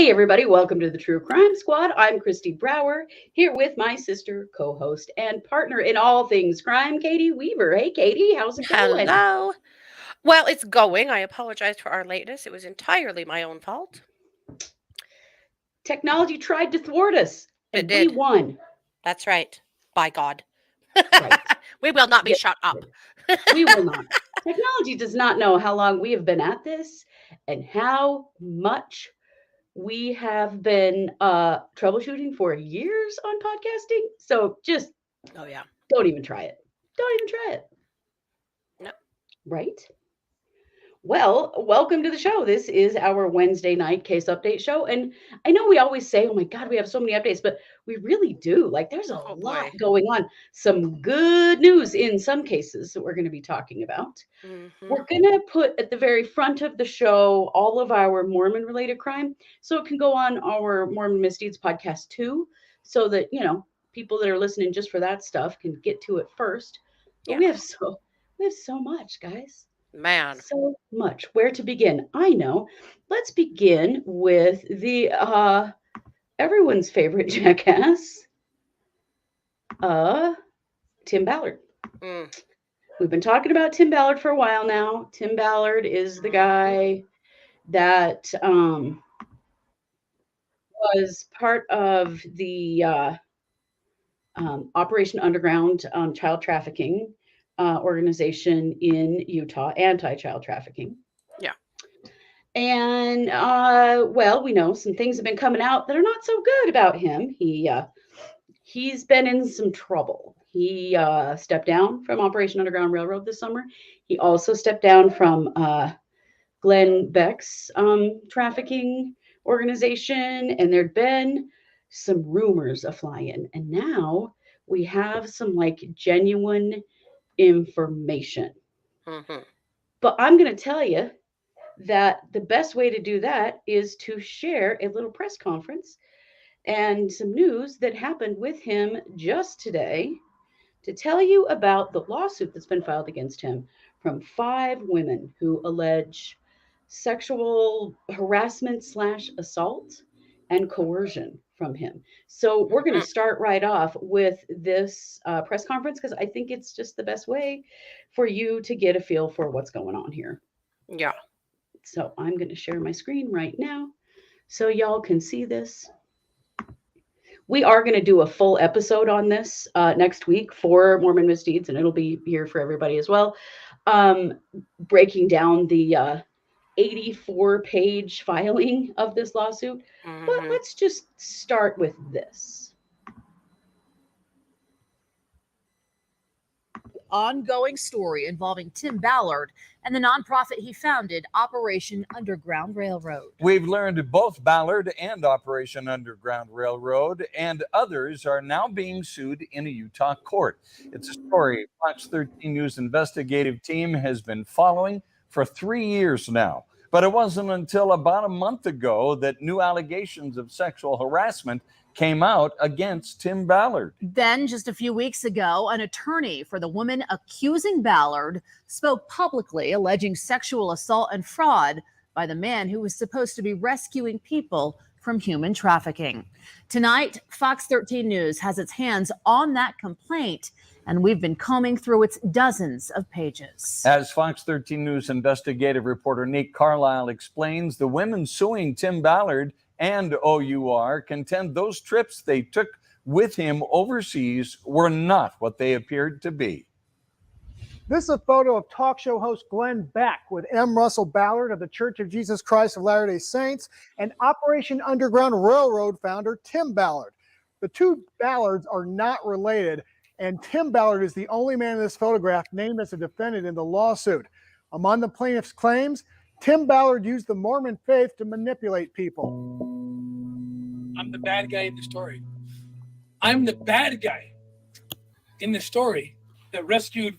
Hey, everybody, welcome to the True Crime Squad. I'm Christy Brower, here with my sister, co-host, and partner in all things crime, Katie Weaver. Hey, Katie, how's it going? Hello. Well, it's going. I apologize for our lateness. It was entirely my own fault. Technology tried to thwart us, It and we did. won. That's right. By God. Right. We will not be Yes, shut up. we will not. Technology does not know how long we have been at this and how much we have been troubleshooting for years on podcasting. So just Oh, yeah. don't even try it. Don't even try it. No. Right? Well, welcome to the show. This is our Wednesday night case update show. And I know we always say, oh my God, we have so many updates, but we really do. Like, there's a lot boy. going on. Some good news in some cases that we're going to be talking about. Mm-hmm. We're going to put at the very front of the show all of our Mormon related crime. So it can go on our Mormon Misdeeds podcast too, so that, people that are listening just for that stuff can get to it first. But Yeah. we have so much, guys. Man. So much. Where to begin? I know. Let's begin with the everyone's favorite jackass, Tim Ballard. Mm. We've been talking about Tim Ballard for a while now. Tim Ballard is the guy that was part of the Operation Underground child trafficking organization in Utah, anti-child trafficking. Yeah. And well, we know some things have been coming out that are not so good about him. He's been in some trouble. He stepped down from Operation Underground Railroad this summer. He also stepped down from Glenn Beck's trafficking organization, and there'd been some rumors of flying. And now we have some like genuine information. Mm-hmm. But I'm going to tell you that the best way to do that is to share a little press conference and some news that happened with him just today to tell you about the lawsuit that's been filed against him from 5 women who allege sexual harassment / assault and coercion from him. So we're going to start right off with this press conference because I think it's just the best way for you to get a feel for what's going on here. Yeah. So I'm going to share my screen right now so y'all can see this. We are going to do a full episode on this next week for Mormon Misdeeds, and it'll be here for everybody as well, breaking down the 84-page filing of this lawsuit. Mm-hmm. But let's just start with this. Ongoing story involving Tim Ballard and the nonprofit he founded, Operation Underground Railroad. We've learned both Ballard and Operation Underground Railroad and others are now being sued in a Utah court. It's a story Fox 13 News investigative team has been following for 3 years now. But it wasn't until about a month ago that new allegations of sexual harassment came out against Tim Ballard. Then, just a few weeks ago, an attorney for the woman accusing Ballard spoke publicly, alleging sexual assault and fraud by the man who was supposed to be rescuing people from human trafficking. Tonight, Fox 13 News has its hands on that complaint, and we've been combing through its dozens of pages. As Fox 13 News investigative reporter Nick Carlisle explains, the women suing Tim Ballard and OUR contend those trips they took with him overseas were not what they appeared to be. This is a photo of talk show host Glenn Beck with M. Russell Ballard of the Church of Jesus Christ of Latter-day Saints and Operation Underground Railroad founder Tim Ballard. The two Ballards are not related, and Tim Ballard is the only man in this photograph named as a defendant in the lawsuit. Among the plaintiff's claims, Tim Ballard used the Mormon faith to manipulate people. I'm the bad guy in the story. I'm the bad guy in the story that rescued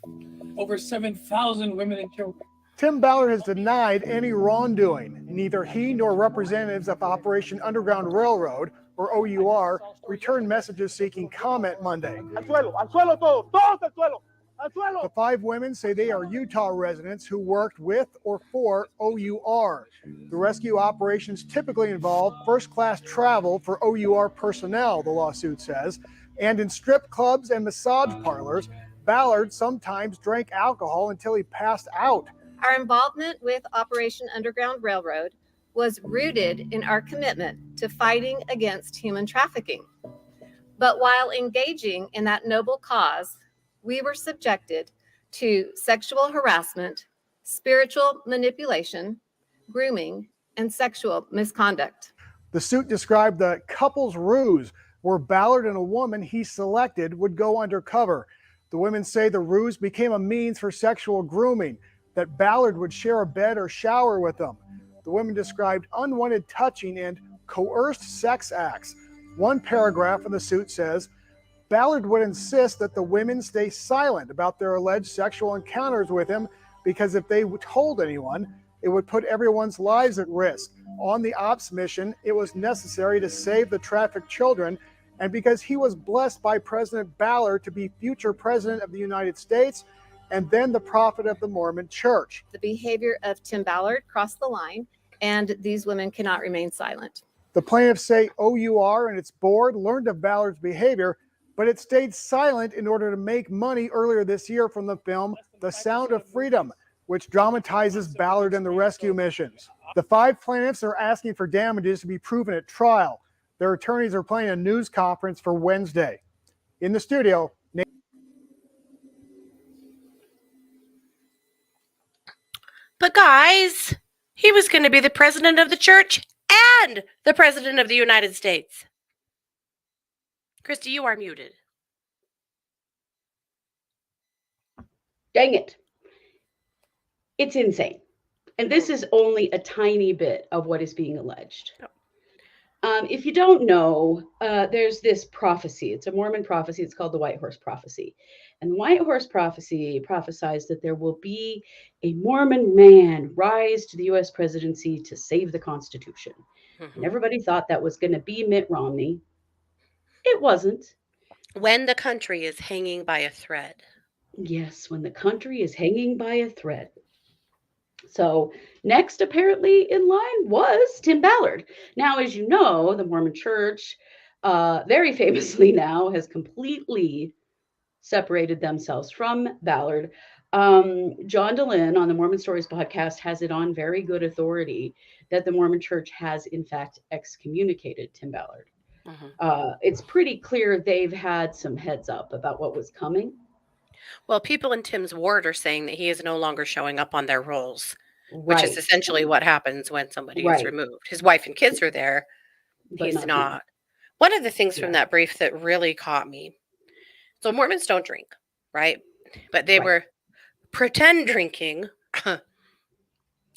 over 7,000 women and children. Tim Ballard has denied any wrongdoing. Neither he nor representatives of Operation Underground Railroad, or OUR, returned messages seeking comment Monday. Al suelo todo, todos al suelo. The 5 women say they are Utah residents who worked with or for OUR. The rescue operations typically involve first-class travel for OUR personnel, the lawsuit says, and in strip clubs and massage parlors, Ballard sometimes drank alcohol until he passed out. Our involvement with Operation Underground Railroad was rooted in our commitment to fighting against human trafficking. But while engaging in that noble cause, we were subjected to sexual harassment, spiritual manipulation, grooming, and sexual misconduct. The suit described the couple's ruse, where Ballard and a woman he selected would go undercover. The women say the ruse became a means for sexual grooming, that Ballard would share a bed or shower with them. The women described unwanted touching and coerced sex acts. One paragraph in the suit says, Ballard would insist that the women stay silent about their alleged sexual encounters with him because if they told anyone, it would put everyone's lives at risk. On the ops mission, it was necessary to save the trafficked children, and because he was blessed by President Ballard to be future president of the United States and then the prophet of the Mormon Church. The behavior of Tim Ballard crossed the line, and these women cannot remain silent. The plaintiffs say OUR and its board learned of Ballard's behavior, but it stayed silent in order to make money earlier this year from the film The Sound of Freedom, which dramatizes Ballard and the rescue missions. The 5 plaintiffs are asking for damages to be proven at trial. Their attorneys are planning a news conference for Wednesday. In the studio, But guys, he was going to be the president of the church and the president of the United States. Christy, you are muted. Dang it. It's insane. And this is only a tiny bit of what is being alleged. If you don't know, there's this prophecy. It's a Mormon prophecy. It's called the White Horse Prophecy. And the White Horse Prophecy prophesies that there will be a Mormon man rise to the U.S. presidency to save the Constitution. And everybody thought that was going to be Mitt Romney. It wasn't. When the country is hanging by a thread. Yes, when the country is hanging by a thread. So next, apparently in line was Tim Ballard. Now, as you know, the Mormon Church, very famously now, has completely separated themselves from Ballard. John DeLynn on the Mormon Stories podcast has it on very good authority that the Mormon Church has, in fact, excommunicated Tim Ballard. It's pretty clear they've had some heads up about what was coming. Well, people in Tim's ward are saying that he is no longer showing up on their rolls, which is essentially what happens when somebody is removed. His wife and kids are there. But he's not. One of the things from that brief that really caught me. So Mormons don't drink, right? But they were pretend drinking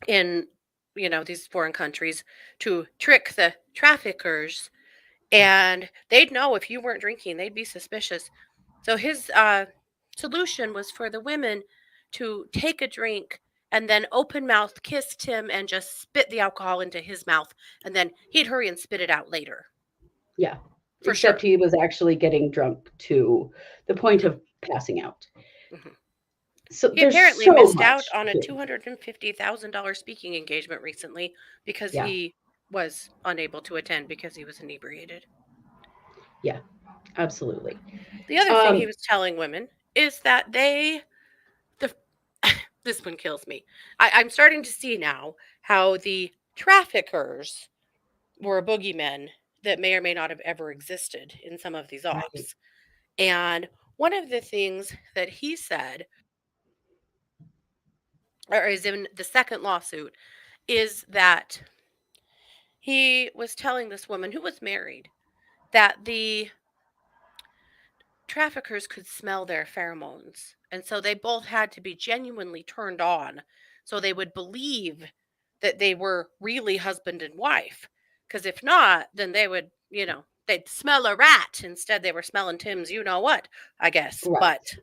in, these foreign countries to trick the traffickers. And they'd know if you weren't drinking, they'd be suspicious. So his solution was for the women to take a drink and then open mouth kiss Tim and just spit the alcohol into his mouth. And then he'd hurry and spit it out later. Yeah. Except he was actually getting drunk to the point of passing out. So he apparently missed out on a $250,000 speaking engagement recently because he was unable to attend because he was inebriated. Yeah, absolutely. The other thing he was telling women is that this one kills me. I'm starting to see now how the traffickers were boogeymen that may or may not have ever existed in some of these ops. And one of the things that he said, or is in the second lawsuit, is that he was telling this woman who was married that the traffickers could smell their pheromones. And so they both had to be genuinely turned on so they would believe that they were really husband and wife. Because if not, then they would, they'd smell a rat. Instead, they were smelling Tim's you-know-what, I guess. Right. But,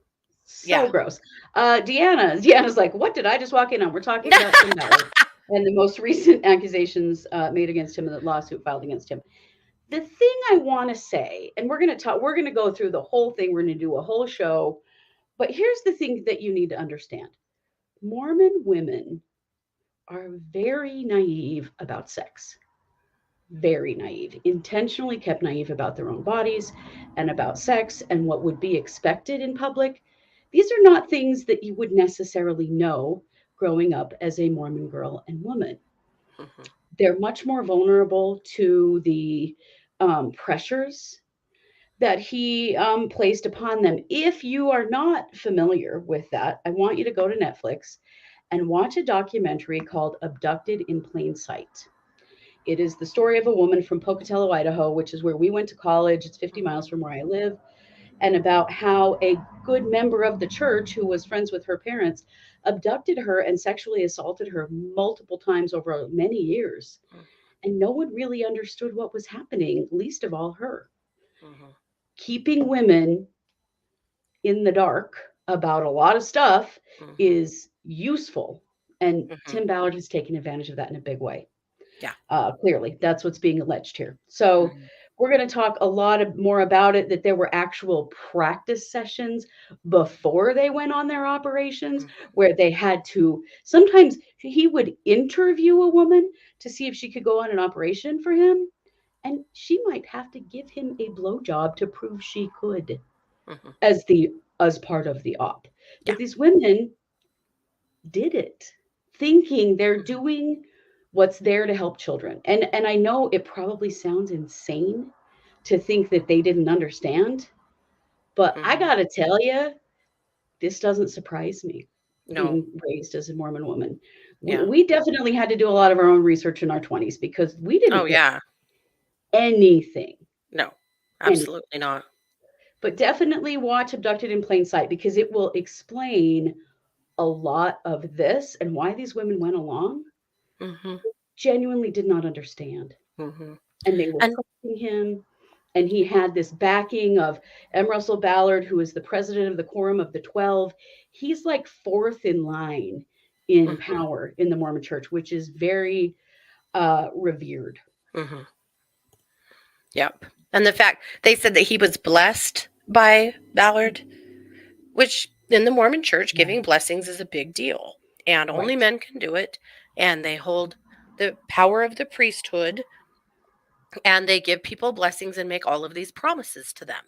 so gross. Deanna's like, what did I just walk in on? We're talking about Tim Ballard and the most recent accusations made against him in the lawsuit filed against him. The thing I want to say, and we're going to go through the whole thing. We're going to do a whole show But here's the thing that you need to understand. Mormon women are very naive about sex. Very naive, intentionally kept naive about their own bodies and about sex and what would be expected in public. These are not things that you would necessarily know growing up as a Mormon girl and woman. Mhm. They're much more vulnerable to the pressures that he placed upon them. If you are not familiar with that, I want you to go to Netflix and watch a documentary called Abducted in Plain Sight. It is the story of a woman from Pocatello, Idaho, which is where we went to college. It's 50 miles from where I live, and about how a good member of the church who was friends with her parents abducted her and sexually assaulted her multiple times over many years. And no one really understood what was happening, least of all her. Mhm. Keeping women in the dark about a lot of stuff Mhm. is useful. And Mhm. Tim Ballard has taken advantage of that in a big way. Yeah. Clearly, that's what's being alleged here. So Mhm. we're going to talk a lot more about it, that there were actual practice sessions before they went on their operations Mhm. where they had to, sometimes he would interview a woman to see if she could go on an operation for him. And she might have to give him a blowjob to prove she could Mhm. as part of the op. Yeah. But these women did it thinking they're Mhm. doing what's there to help children. And I know it probably sounds insane to think that they didn't understand, but I Mhm. got to tell you, this doesn't surprise me No. being raised as a Mormon woman. Yeah. We definitely had to do a lot of our own research in our 20s because we didn't Oh, get yeah. anything. No. Any, Absolutely not. but definitely watch Abducted in Plain Sight because it will explain a lot of this and why these women went along. Mhm. Genuinely did not understand. Mhm. And they were And pressing him. And he had this backing of M. Russell Ballard, who is the president of the Quorum of the 12. He's like fourth in line in Mhm. power in the Mormon church, which is very revered. Mhm. Yep. And the fact they said that he was blessed by Ballard, which in the Mormon church, Yeah. giving blessings is a big deal. And only Right. men can do it. And they hold the power of the priesthood and they give people blessings and make all of these promises to them.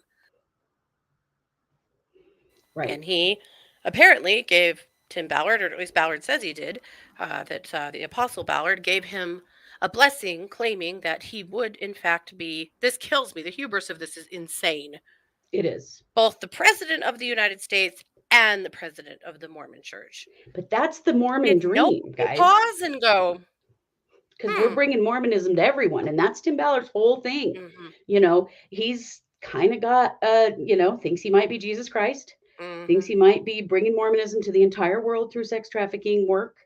Right. And he apparently gave Tim Ballard, or at least Ballard says he did, that the Apostle Ballard gave him a blessing claiming that he would, in fact, be. This kills me. The hubris of this is insane. It is. Both the President of the United States and the President of the Mormon Church. But that's the Mormon Did dream, nobody guys. pause and go, Because we're bringing Mormonism to everyone. And that's Tim Ballard's whole thing. Mm-hmm. You know, he's kind of got, thinks he might be Jesus Christ, thinks he might be bringing Mormonism to the entire world through sex trafficking work.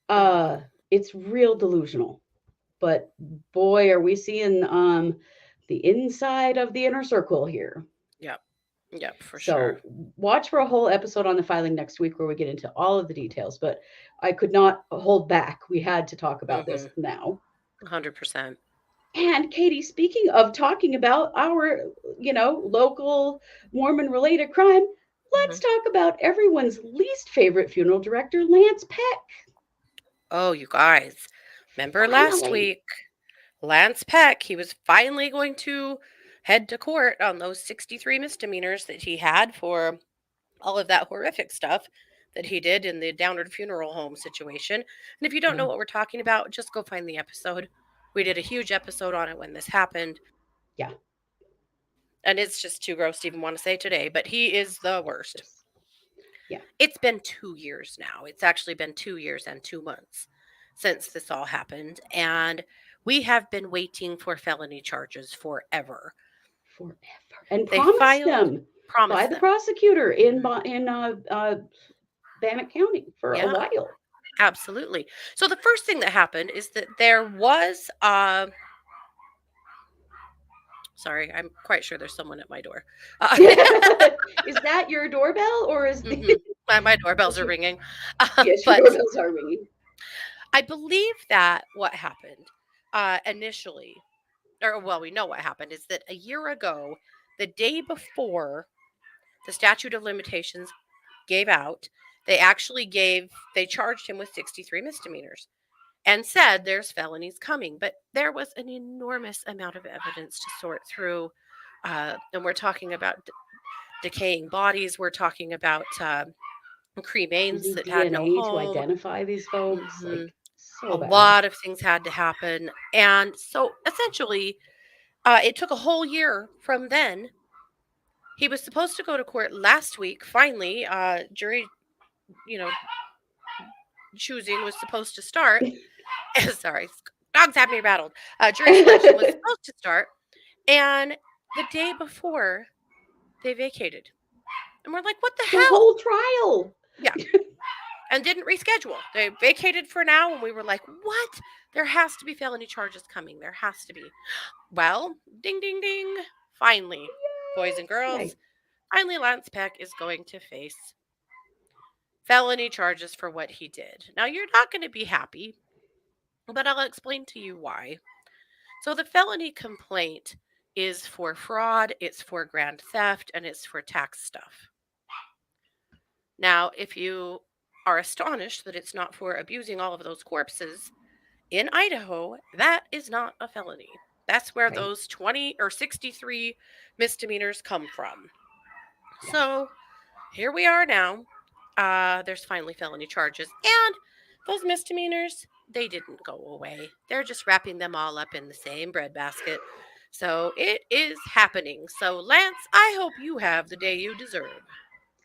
It's real delusional. But boy, are we seeing the inside of the inner circle here. Yep. Yep, for So sure. watch for a whole episode on the filing next week where we get into all of the details. But I could not hold back. We had to talk about this now. 100%. And Katie, speaking of talking about our, local Mormon related crime, let's talk about everyone's least favorite funeral director, Lance Peck. Oh, you guys. Remember last Finally. week, Lance Peck, he was finally going to head to court on those 63 misdemeanors that he had for all of that horrific stuff that he did in the Downward Funeral Home situation. And if you don't know what we're talking about, just go find the episode. We did a huge episode on it when this happened. Yeah. And it's just too gross to even want to say today, but he is the worst. Yeah. It's been 2 years now. It's actually been 2 years and 2 months since this all happened. And we have been waiting for felony charges forever. And They promised them by the them. prosecutor in Bannock County for a while. Absolutely. So the first thing that happened is that there was sorry, I'm quite sure there's someone at my door. Is that your doorbell or is my doorbells are ringing? Yes, your doorbells are ringing. I believe that what happened initially, or well, we know what happened is that a year ago, the day before the statute of limitations gave out. They charged him with 63 misdemeanors and said there's felonies coming. But there was an enormous amount of evidence to sort through. And we're talking about decaying bodies. We're talking about cremains Using that had no DNA to home. identify these folks. Mhm. Like, so A bad. lot of things had to happen. And so essentially, it took a whole year from then. He was supposed to go to court last week. Finally, jury, choosing was supposed to start. Sorry, dogs have me rattled. Jury selection was supposed to start. And the day before, they vacated. And we're like, what the The hell? whole trial. Yeah. And didn't reschedule. They vacated for now, and we were like, what? There has to be felony charges coming. There has to be. Well, ding, ding, ding. Finally, boys and girls, Yay. finally Lance Peck is going to face felony charges for what he did. Now, you're not going to be happy, but I'll explain to you why. So the felony complaint is for fraud, it's for grand theft, and it's for tax stuff. Now, if you are astonished that it's not for abusing all of those corpses, in Idaho, that is not a felony. That's where Right. those 20 or 63 misdemeanors come from. So here we are now. There's finally felony charges. And those misdemeanors, they didn't go away. They're just wrapping them all up in the same breadbasket. So it is happening. So, Lance, I hope you have the day you deserve.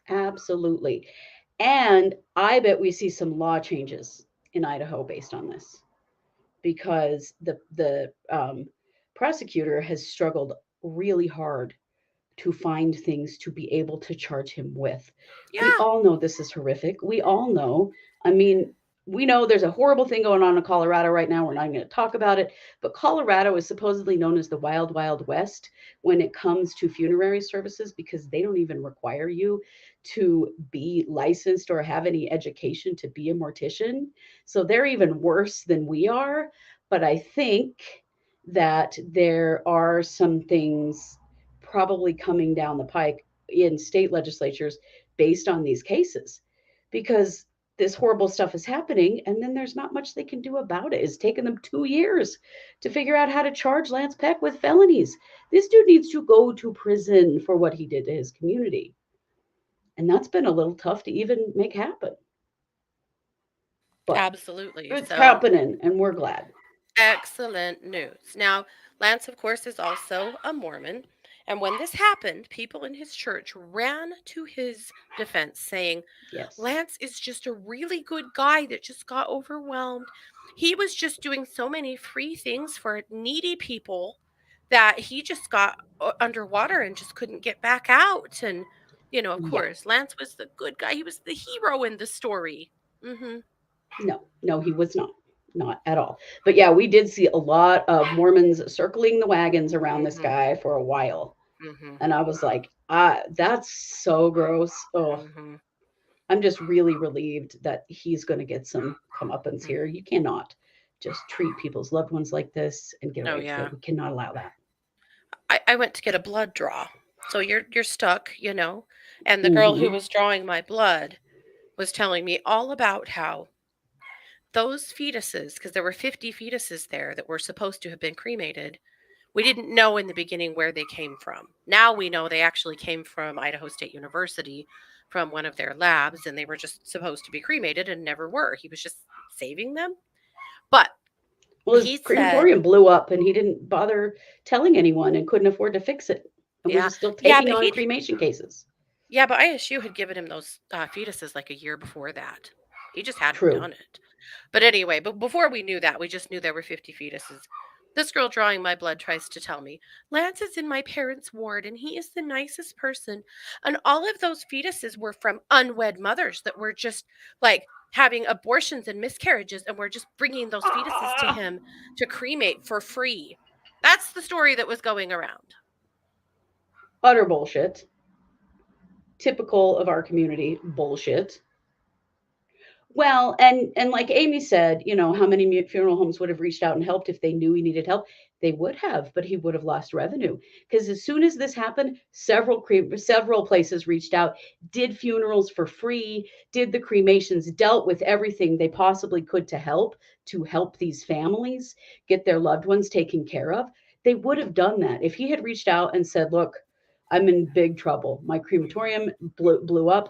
Absolutely. And I bet we see some law changes in Idaho based on this, because the prosecutor has struggled really hard to find things to be able to charge him with. Yeah. We all know this is horrific. We all know. I mean, we know there's a horrible thing going on in Colorado right now. We're not going to talk about it, but Colorado is supposedly known as the Wild Wild West when it comes to funerary services, because they don't even require you to be licensed or have any education to be a mortician. So they're even worse than we are. But I think that there are some things probably coming down the pike in state legislatures based on these cases, because this horrible stuff is happening, and then there's not much they can do about it. It's taken them 2 years to figure out how to charge Lance Peck with felonies. This dude needs to go to prison for what he did to his community. And that's been a little tough to even make happen. But Absolutely. it's So, happening, and we're glad. excellent news. Now, Lance, of course, is also a Mormon. And when this happened, people in his church ran to his defense saying, Yes. Lance is just a really good guy that just got overwhelmed. He was just doing so many free things for needy people that he just got underwater and just couldn't get back out. And, of Yeah. course, Lance was the good guy. He was the hero in the story. No, he was not at all. But yeah, we did see a lot of Mormons circling the wagons around this guy for a while. And I was like, that's so gross. Oh, I'm just really relieved that he's going to get some comeuppance here. You cannot just treat people's loved ones like this and get away with it. We cannot allow that. I went to get a blood draw. So you're stuck, and the girl who was drawing my blood was telling me all about how those fetuses, because there were 50 fetuses there that were supposed to have been cremated, we didn't know in the beginning where they came from. Now we know they actually came from Idaho State University, from one of their labs, and they were just supposed to be cremated and never were. He was just saving them. But his crematorium blew up, and he didn't bother telling anyone and couldn't afford to fix it. And was still taking on cremation cases. Yeah, but ISU had given him those fetuses like a year before that. He just hadn't done it. But anyway, but before we knew that, we just knew there were 50 fetuses. This girl drawing my blood tries to tell me, Lance is in my parents' ward, and he is the nicest person. And all of those fetuses were from unwed mothers that were just like having abortions and miscarriages, and we're just bringing those fetuses to him to cremate for free. That's the story that was going around. Utter bullshit. Typical of our community bullshit. Well, and like Amy said, how many funeral homes would have reached out and helped if they knew he needed help? They would have, but he would have lost revenue because as soon as this happened, several places reached out, did funerals for free, did the cremations, dealt with everything they possibly could to help these families get their loved ones taken care of. They would have done that if he had reached out and said, "Look, I'm in big trouble. My crematorium blew up.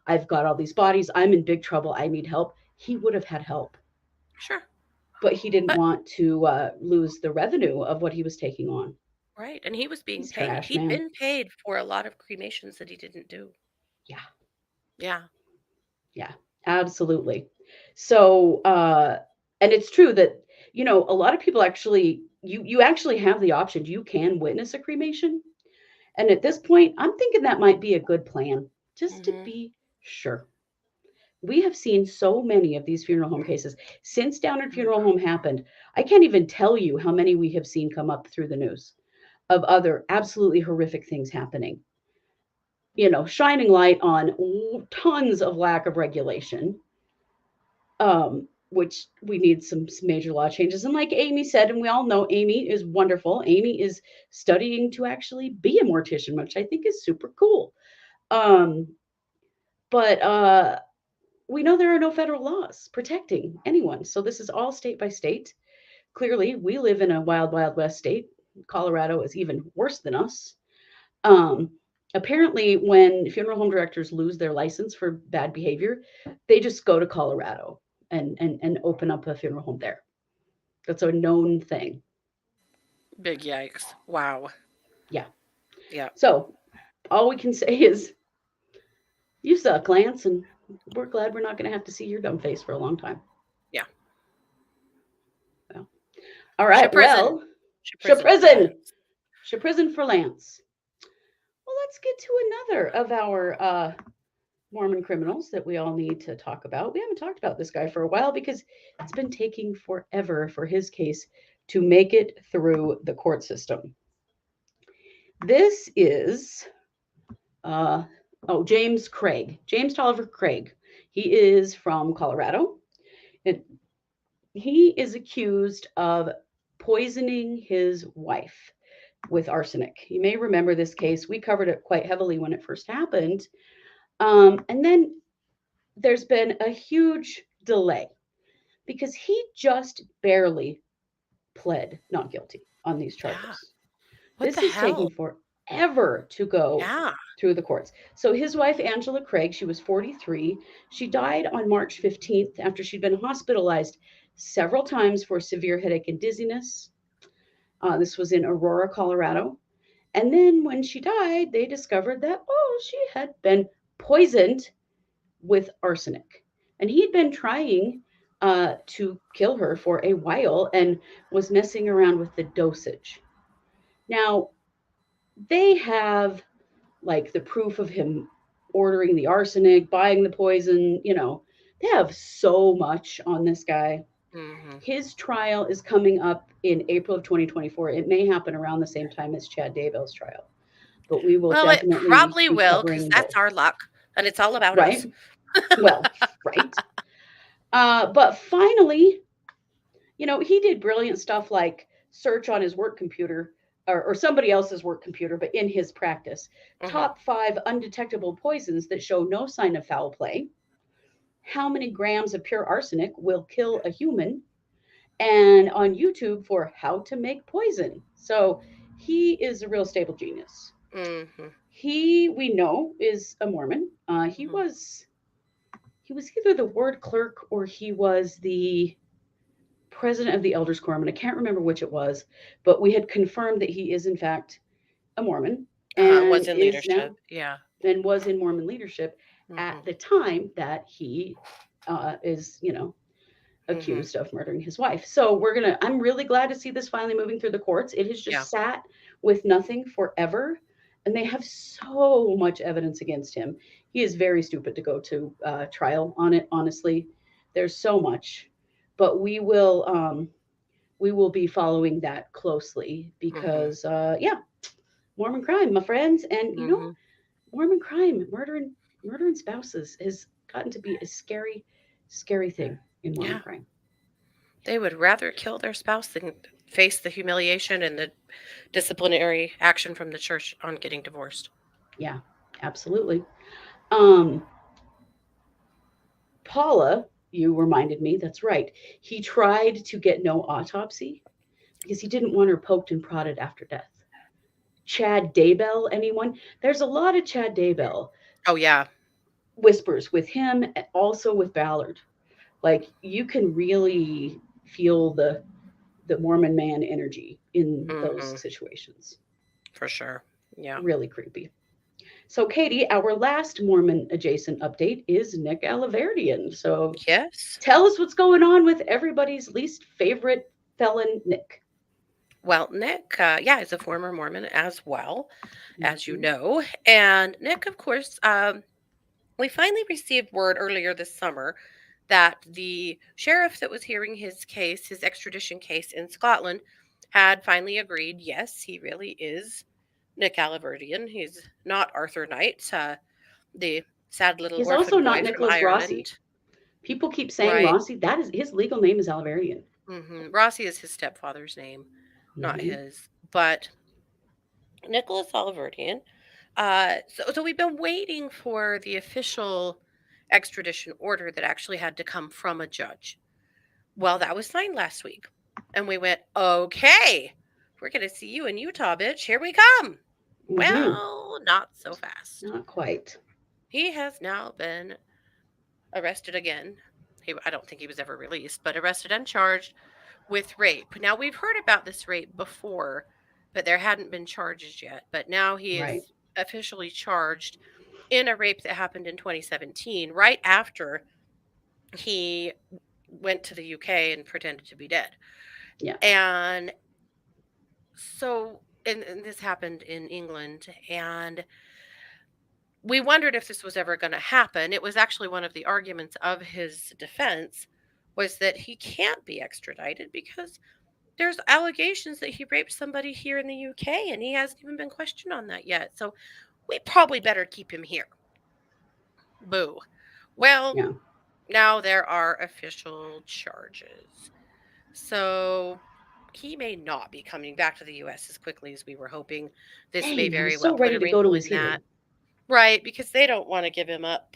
I've got all these bodies. I'm in big trouble. I need help." He would have had help. Sure. But he didn't But want to lose the revenue of what he was taking on. right, and he was being He's paid. trash, He'd man. been paid for a lot of cremations that he didn't do. Yeah. Yeah. Yeah, absolutely. So, and it's true that, a lot of people actually, you actually have the option. You can witness a cremation. And at this point, I'm thinking that might be a good plan, just to Mhm. be sure. We have seen so many of these funeral home cases since Downard Funeral Home happened. I can't even tell you how many we have seen come up through the news of other absolutely horrific things happening. Shining light on tons of lack of regulation, which we need some major law changes. And like Amy said, and we all know Amy is wonderful. Amy is studying to actually be a mortician, which I think is super cool. But we know there are no federal laws protecting anyone. So this is all state by state. Clearly, we live in a wild, wild west state. Colorado is even worse than us. Apparently, when funeral home directors lose their license for bad behavior, they just go to Colorado and open up a funeral home there. That's a known thing. Big yikes. Wow. Yeah. Yeah. So all we can say is, you suck, Lance, and we're glad we're not going to have to see your dumb face for a long time. Yeah. Well, all right. Well, prison for Lance. Well, let's get to another of our Mormon criminals that we all need to talk about. We haven't talked about this guy for a while because it's been taking forever for his case to make it through the court system. This is James Craig. James Tolliver Craig. He is from Colorado. And he is accused of poisoning his wife with arsenic. You may remember this case. We covered it quite heavily when it first happened. And then there's been a huge delay because he just barely pled not guilty on these charges. Yeah. What This the is hell? taking forever to go Yeah. through the courts. So his wife, Angela Craig, she was 43. She died on March 15th after she'd been hospitalized several times for severe headache and dizziness. This was in Aurora, Colorado. And then when she died, they discovered that, she had been poisoned with arsenic. And he had been trying to kill her for a while and was messing around with the dosage. Now, they have like the proof of him ordering the arsenic, buying the poison, they have so much on this guy. Mm-hmm. His trial is coming up in April of 2024. It may happen around the same time as Chad Daybell's trial, but we will definitely. It probably be will because covering that's both. our luck, and it's all about Right? us. Well, right. But finally, he did brilliant stuff like search on his work computer or somebody else's work computer, but in his practice. Mhm. Top 5 undetectable poisons that show no sign of foul play. How many grams of pure arsenic will kill a human? And on YouTube for how to make poison. So he is a real stable genius. Mm-hmm. He, we know, is a Mormon. He Mhm. was either the ward clerk or he was the president of the Elders Quorum, and I can't remember which it was, but we had confirmed that he is in fact a Mormon and Was in is leadership. now Yeah. and was in Mormon leadership at Mhm. the time that he is, Mhm. accused of murdering his wife. So I'm really glad to see this finally moving through the courts. It has just Yeah. sat with nothing forever, and they have so much evidence against him. He is very stupid to go to trial on it, honestly. There's so much, but we will be following that closely because Mormon crime, my friends, and Mhm. Mormon crime, murdering spouses has gotten to be a scary, scary thing in Mormon Yeah. crime. They would rather kill their spouse than face the humiliation and the disciplinary action from the church on getting divorced. Yeah, absolutely. Paula, you reminded me, that's right. He tried to get no autopsy because he didn't want her poked and prodded after death. Chad Debel, anyone? There's a lot of Chad Debel Oh, yeah. whispers with him, and also with Ballard. Like you can really feel the Mormon man energy in those situations. For sure. Yeah. Really creepy. So, Katie, our last Mormon adjacent update is Nick Alahverdian. So, Yes. tell us what's going on with everybody's least favorite felon, Nick. Well, Nick, is a former Mormon as well, as you Mhm. know. And Nick, of course, we finally received word earlier this summer that the sheriff that was hearing his case, his extradition case in Scotland, had finally agreed, yes, he really is Nick Alahverdian. He's not Arthur Knight, the sad little He's orphan also boy not from Nicholas Ireland. Rossi. People keep saying Right. Rossi. That is his legal name is Alerian. Rossi is his stepfather's name, not his. But Nicholas Alahverdian. So we've been waiting for the official extradition order that actually had to come from a judge. Well, that was signed last week. And we went, okay, we're going to see you in Utah, bitch. Here we come. Well, not so fast. Not quite. He has now been arrested again. I don't think he was ever released, but arrested and charged with rape. Now, we've heard about this rape before, but there hadn't been charges yet. But now he Right. is officially charged in a rape that happened in 2017, right after he went to the UK and pretended to be dead. Yeah. And so, and this happened in England, and we wondered if this was ever going to happen. It was actually one of the arguments of his defense was that he can't be extradited because there's allegations that he raped somebody here in the UK, and he hasn't even been questioned on that yet. So we probably better keep him here. Boo. Well, Yeah. now there are official charges. So he may not be coming back to the U.S. as quickly as we were hoping. This may Dang, I very was well so put ready a to go to wrinkle his in that. hearing. Right, because they don't want to give him up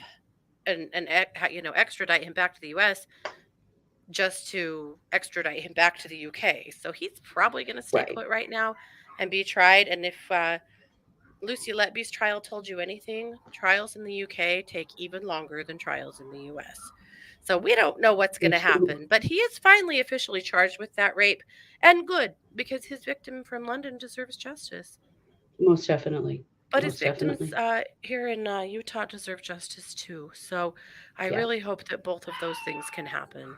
and extradite him back to the U.S. just to extradite him back to the UK. So he's probably going to stay Right. put right now and be tried. And if Lucy Letby's trial told you anything, trials in the UK take even longer than trials in the US. So we don't know what's going to happen. But he is finally officially charged with that rape. And good, because his victim from London deserves justice. Most definitely. But Most his victims definitely. here in Utah deserve justice too. So I Yeah. really hope that both of those things can happen.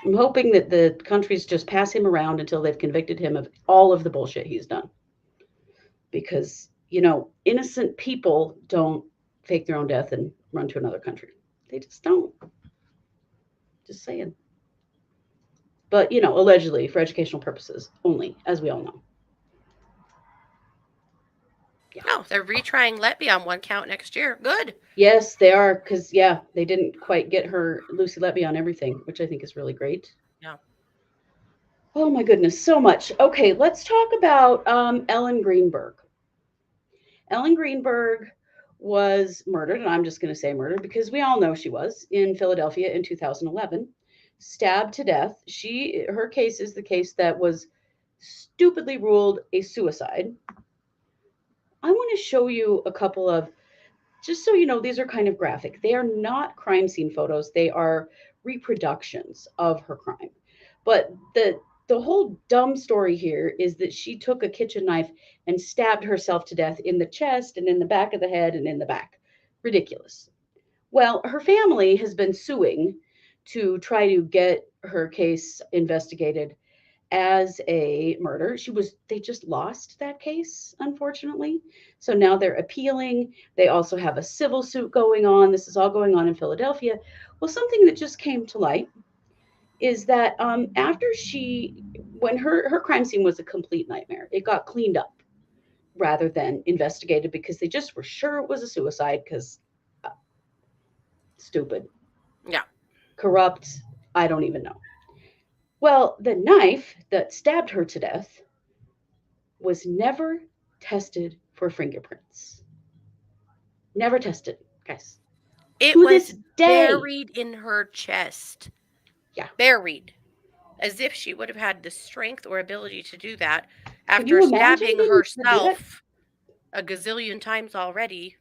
I'm hoping that the countries just pass him around until they've convicted him of all of the bullshit he's done. Because, innocent people don't fake their own death and run to another country. They just don't. Just saying. But, allegedly for educational purposes only, as we all know. Yeah. No, they're retrying Letby on one count next year. Good. Yes, they are, because they didn't quite get her Lucy Letby on everything, which I think is really great. Yeah. Oh my goodness, so much. Okay, let's talk about Ellen Greenberg. Ellen Greenberg was murdered, and I'm just going to say murdered because we all know she was, in Philadelphia in 2011, stabbed to death. Her case is the case that was stupidly ruled a suicide. I want to show you a couple of, just so you know, these are kind of graphic. They are not crime scene photos. They are reproductions of her crime. But the whole dumb story here is that she took a kitchen knife and stabbed herself to death in the chest and in the back of the head and in the back. Ridiculous. Well, her family has been suing to try to get her case investigated as a murder. They just lost that case, unfortunately. So now they're appealing. They also have a civil suit going on. This is all going on in Philadelphia. Well, something that just came to light is that after when her crime scene was a complete nightmare, it got cleaned up rather than investigated because they just were sure it was a suicide because stupid. Yeah. Corrupt. I don't even know. Well, the knife that stabbed her to death was never tested for fingerprints. Never tested, guys. It To was this day. buried in her chest. Yeah. Buried. As if she would have had the strength or ability to do that Can you after imagine stabbing being able to do that? herself a gazillion times already.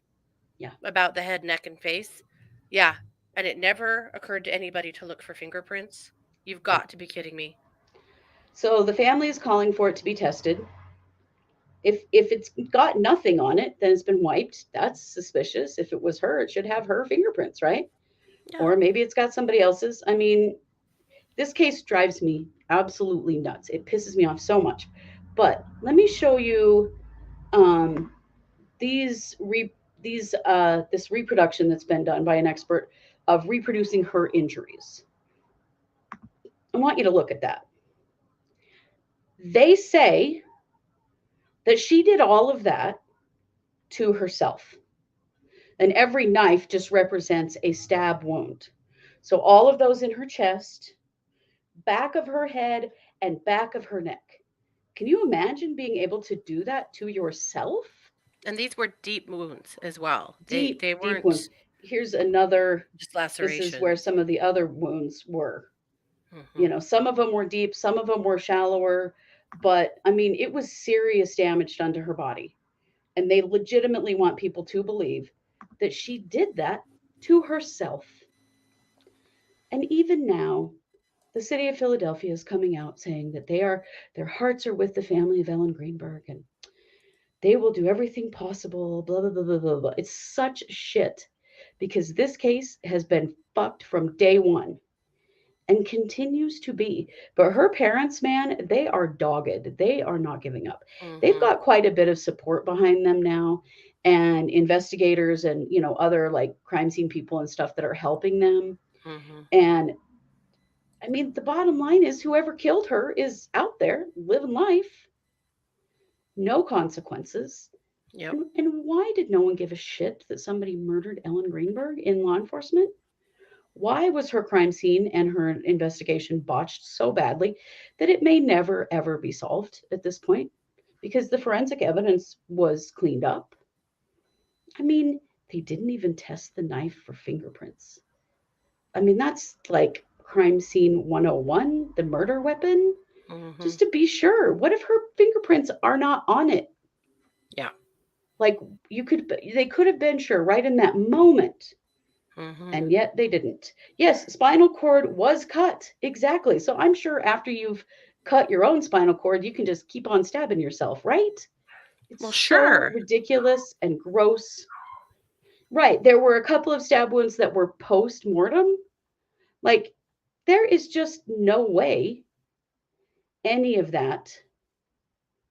Yeah. About the head, neck, and face. Yeah. And it never occurred to anybody to look for fingerprints. You've got to be kidding me. So the family is calling for it to be tested. If it's got nothing on it, then it's been wiped. That's suspicious. If it was her, it should have her fingerprints, right? Yeah. Or maybe it's got somebody else's. I mean, this case drives me absolutely nuts. It pisses me off so much. But let me show you this reproduction that's been done by an expert of reproducing her injuries. I want you to look at that. They say that she did all of that to herself. And every knife just represents a stab wound. So all of those in her chest, back of her head, and back of her neck. Can you imagine being able to do that to yourself? And these were deep wounds as well. Deep they weren't wounds. Here's another. just laceration. This is where some of the other wounds were. You know, some of them were deep, some of them were shallower, but I mean, it was serious damage done to her body. And they legitimately want people to believe that she did that to herself. And even now, the city of Philadelphia is coming out saying that their hearts are with the family of Ellen Greenberg and they will do everything possible, blah, blah, blah, blah, blah, blah. It's such shit because this case has been fucked from day one and continues to be. But her parents, man, they are dogged. They are not giving up. They've got quite a bit of support behind them now, and investigators and, you know, other like crime scene people and stuff that are helping them. And I mean, the bottom line is whoever killed her is out there living life, no consequences. Yep. And why did no one give a shit that somebody murdered Ellen Greenberg in law enforcement? Why was her crime scene and her investigation botched so badly that it may never, ever be solved at this point? Because the forensic evidence was cleaned up. I mean, they didn't even test the knife for fingerprints. I mean, that's like crime scene 101, the murder weapon. Just to be sure. What if her fingerprints are not on it? Yeah. Like they could have been sure right in that moment. And yet they didn't. Yes, spinal cord was cut. Exactly. So I'm sure after you've cut your own spinal cord, you can just keep on stabbing yourself, right? It's well, sure. So ridiculous and gross. Right. There were a couple of stab wounds that were post-mortem. Like, there is just no way any of that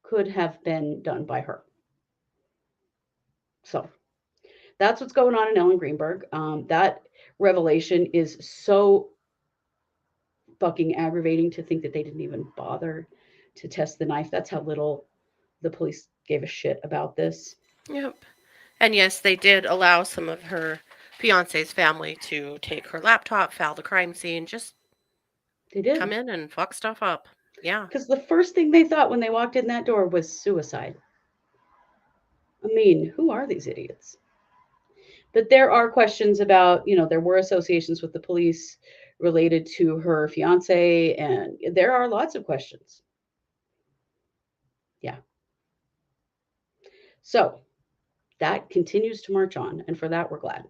could have been done by her. So that's what's going on in Ellen Greenberg. That revelation is so fucking aggravating to think that they didn't even bother to test the knife. That's how little the police gave a shit about this. Yep. And yes, they did allow some of her fiance's family to take her laptop, file the crime scene, just they did come in and fuck stuff up. Yeah. Because the first thing they thought when they walked in that door was suicide. I mean, who are these idiots? But there are questions about, you know, there were associations with the police related to her fiance, and there are lots of questions. Yeah. So that continues to march on, and for that, we're glad.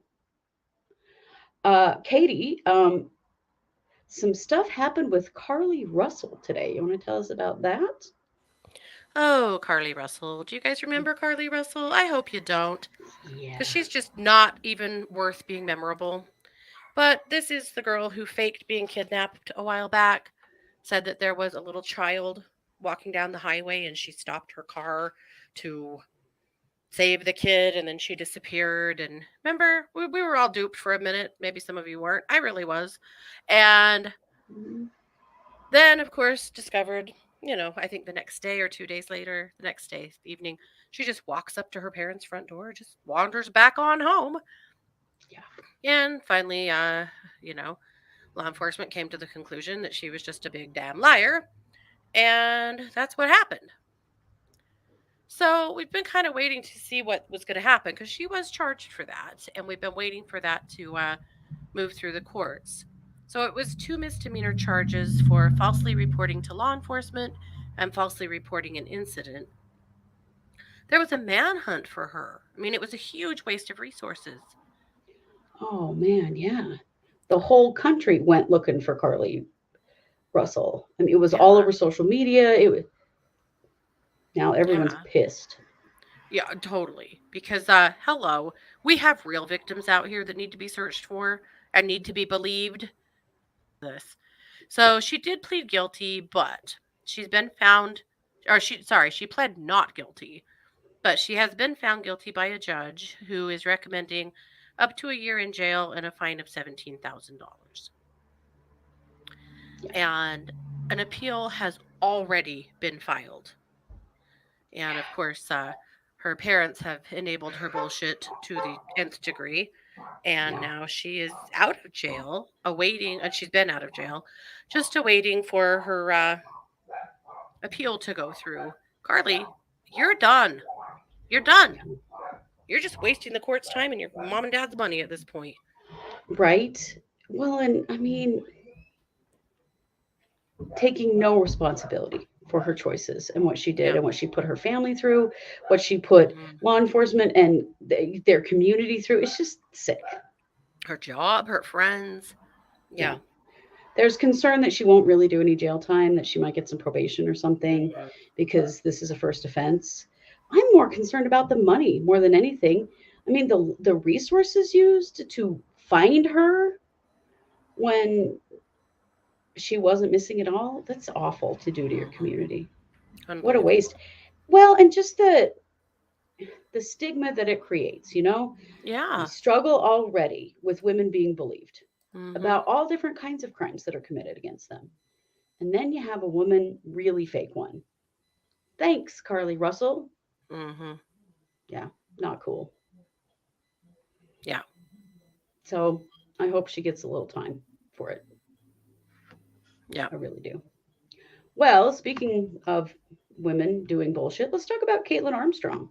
Katie, some stuff happened with Carly Russell today. You want to tell us about that? Oh, Carly Russell. Do you guys remember Carly Russell? I hope you don't. Yeah. Because she's just not even worth being memorable. But this is the girl who faked being kidnapped a while back, said that there was a little child walking down the highway and she stopped her car to save the kid, and then she disappeared. And remember, we were all duped for a minute. Maybe some of you weren't. I really was. And then, of course, discovered, you know, I think the next day or 2 days later, the next day evening, she just walks up to her parents' front door, just wanders back on home. Yeah. And finally, you know, Law enforcement came to the conclusion that she was just a big damn liar, and that's what happened. So we've been kind of waiting to see what was going to happen because she was charged for that, and we've been waiting for that to move through the courts. So it was 2 misdemeanor charges for falsely reporting to law enforcement and falsely reporting an incident. There was a manhunt for her. I mean, it was a huge waste of resources. Oh man, yeah. The whole country went looking for Carly Russell. I mean, it was all over social media. It was now everyone's pissed. Yeah, totally. Because hello, we have real victims out here that need to be searched for and need to be believed. So she did plead guilty, but she's been found, or she pled not guilty, but she has been found guilty by a judge who is recommending up to a year in jail and a fine of $17,000. And an appeal has already been filed. And of course, her parents have enabled her bullshit to the nth degree. And now she is out of jail, awaiting, and she's been out of jail, just awaiting for her appeal to go through. Carly, you're done. You're done. You're just wasting the court's time and your mom and dad's money at this point. Right? Well, and I mean, taking no responsibility for her choices and what she did and what she put her family through, what she put law enforcement and their community through. It's just sick. Her job, her friends. Yeah. There's concern that she won't really do any jail time, that she might get some probation or something because this is a first offense. I'm more concerned about the money more than anything. I mean, the resources used to find her when she wasn't missing at all, that's awful to do to your community. What a waste. Well, and just the stigma that it creates, you know? Yeah. We struggle already with women being believed about all different kinds of crimes that are committed against them. And then you have a woman really fake one. Thanks, Carly Russell. Yeah, not cool. Yeah. So I hope she gets a little time for it. Yeah. I really do. Well, speaking of women doing bullshit, let's talk about Caitlin Armstrong.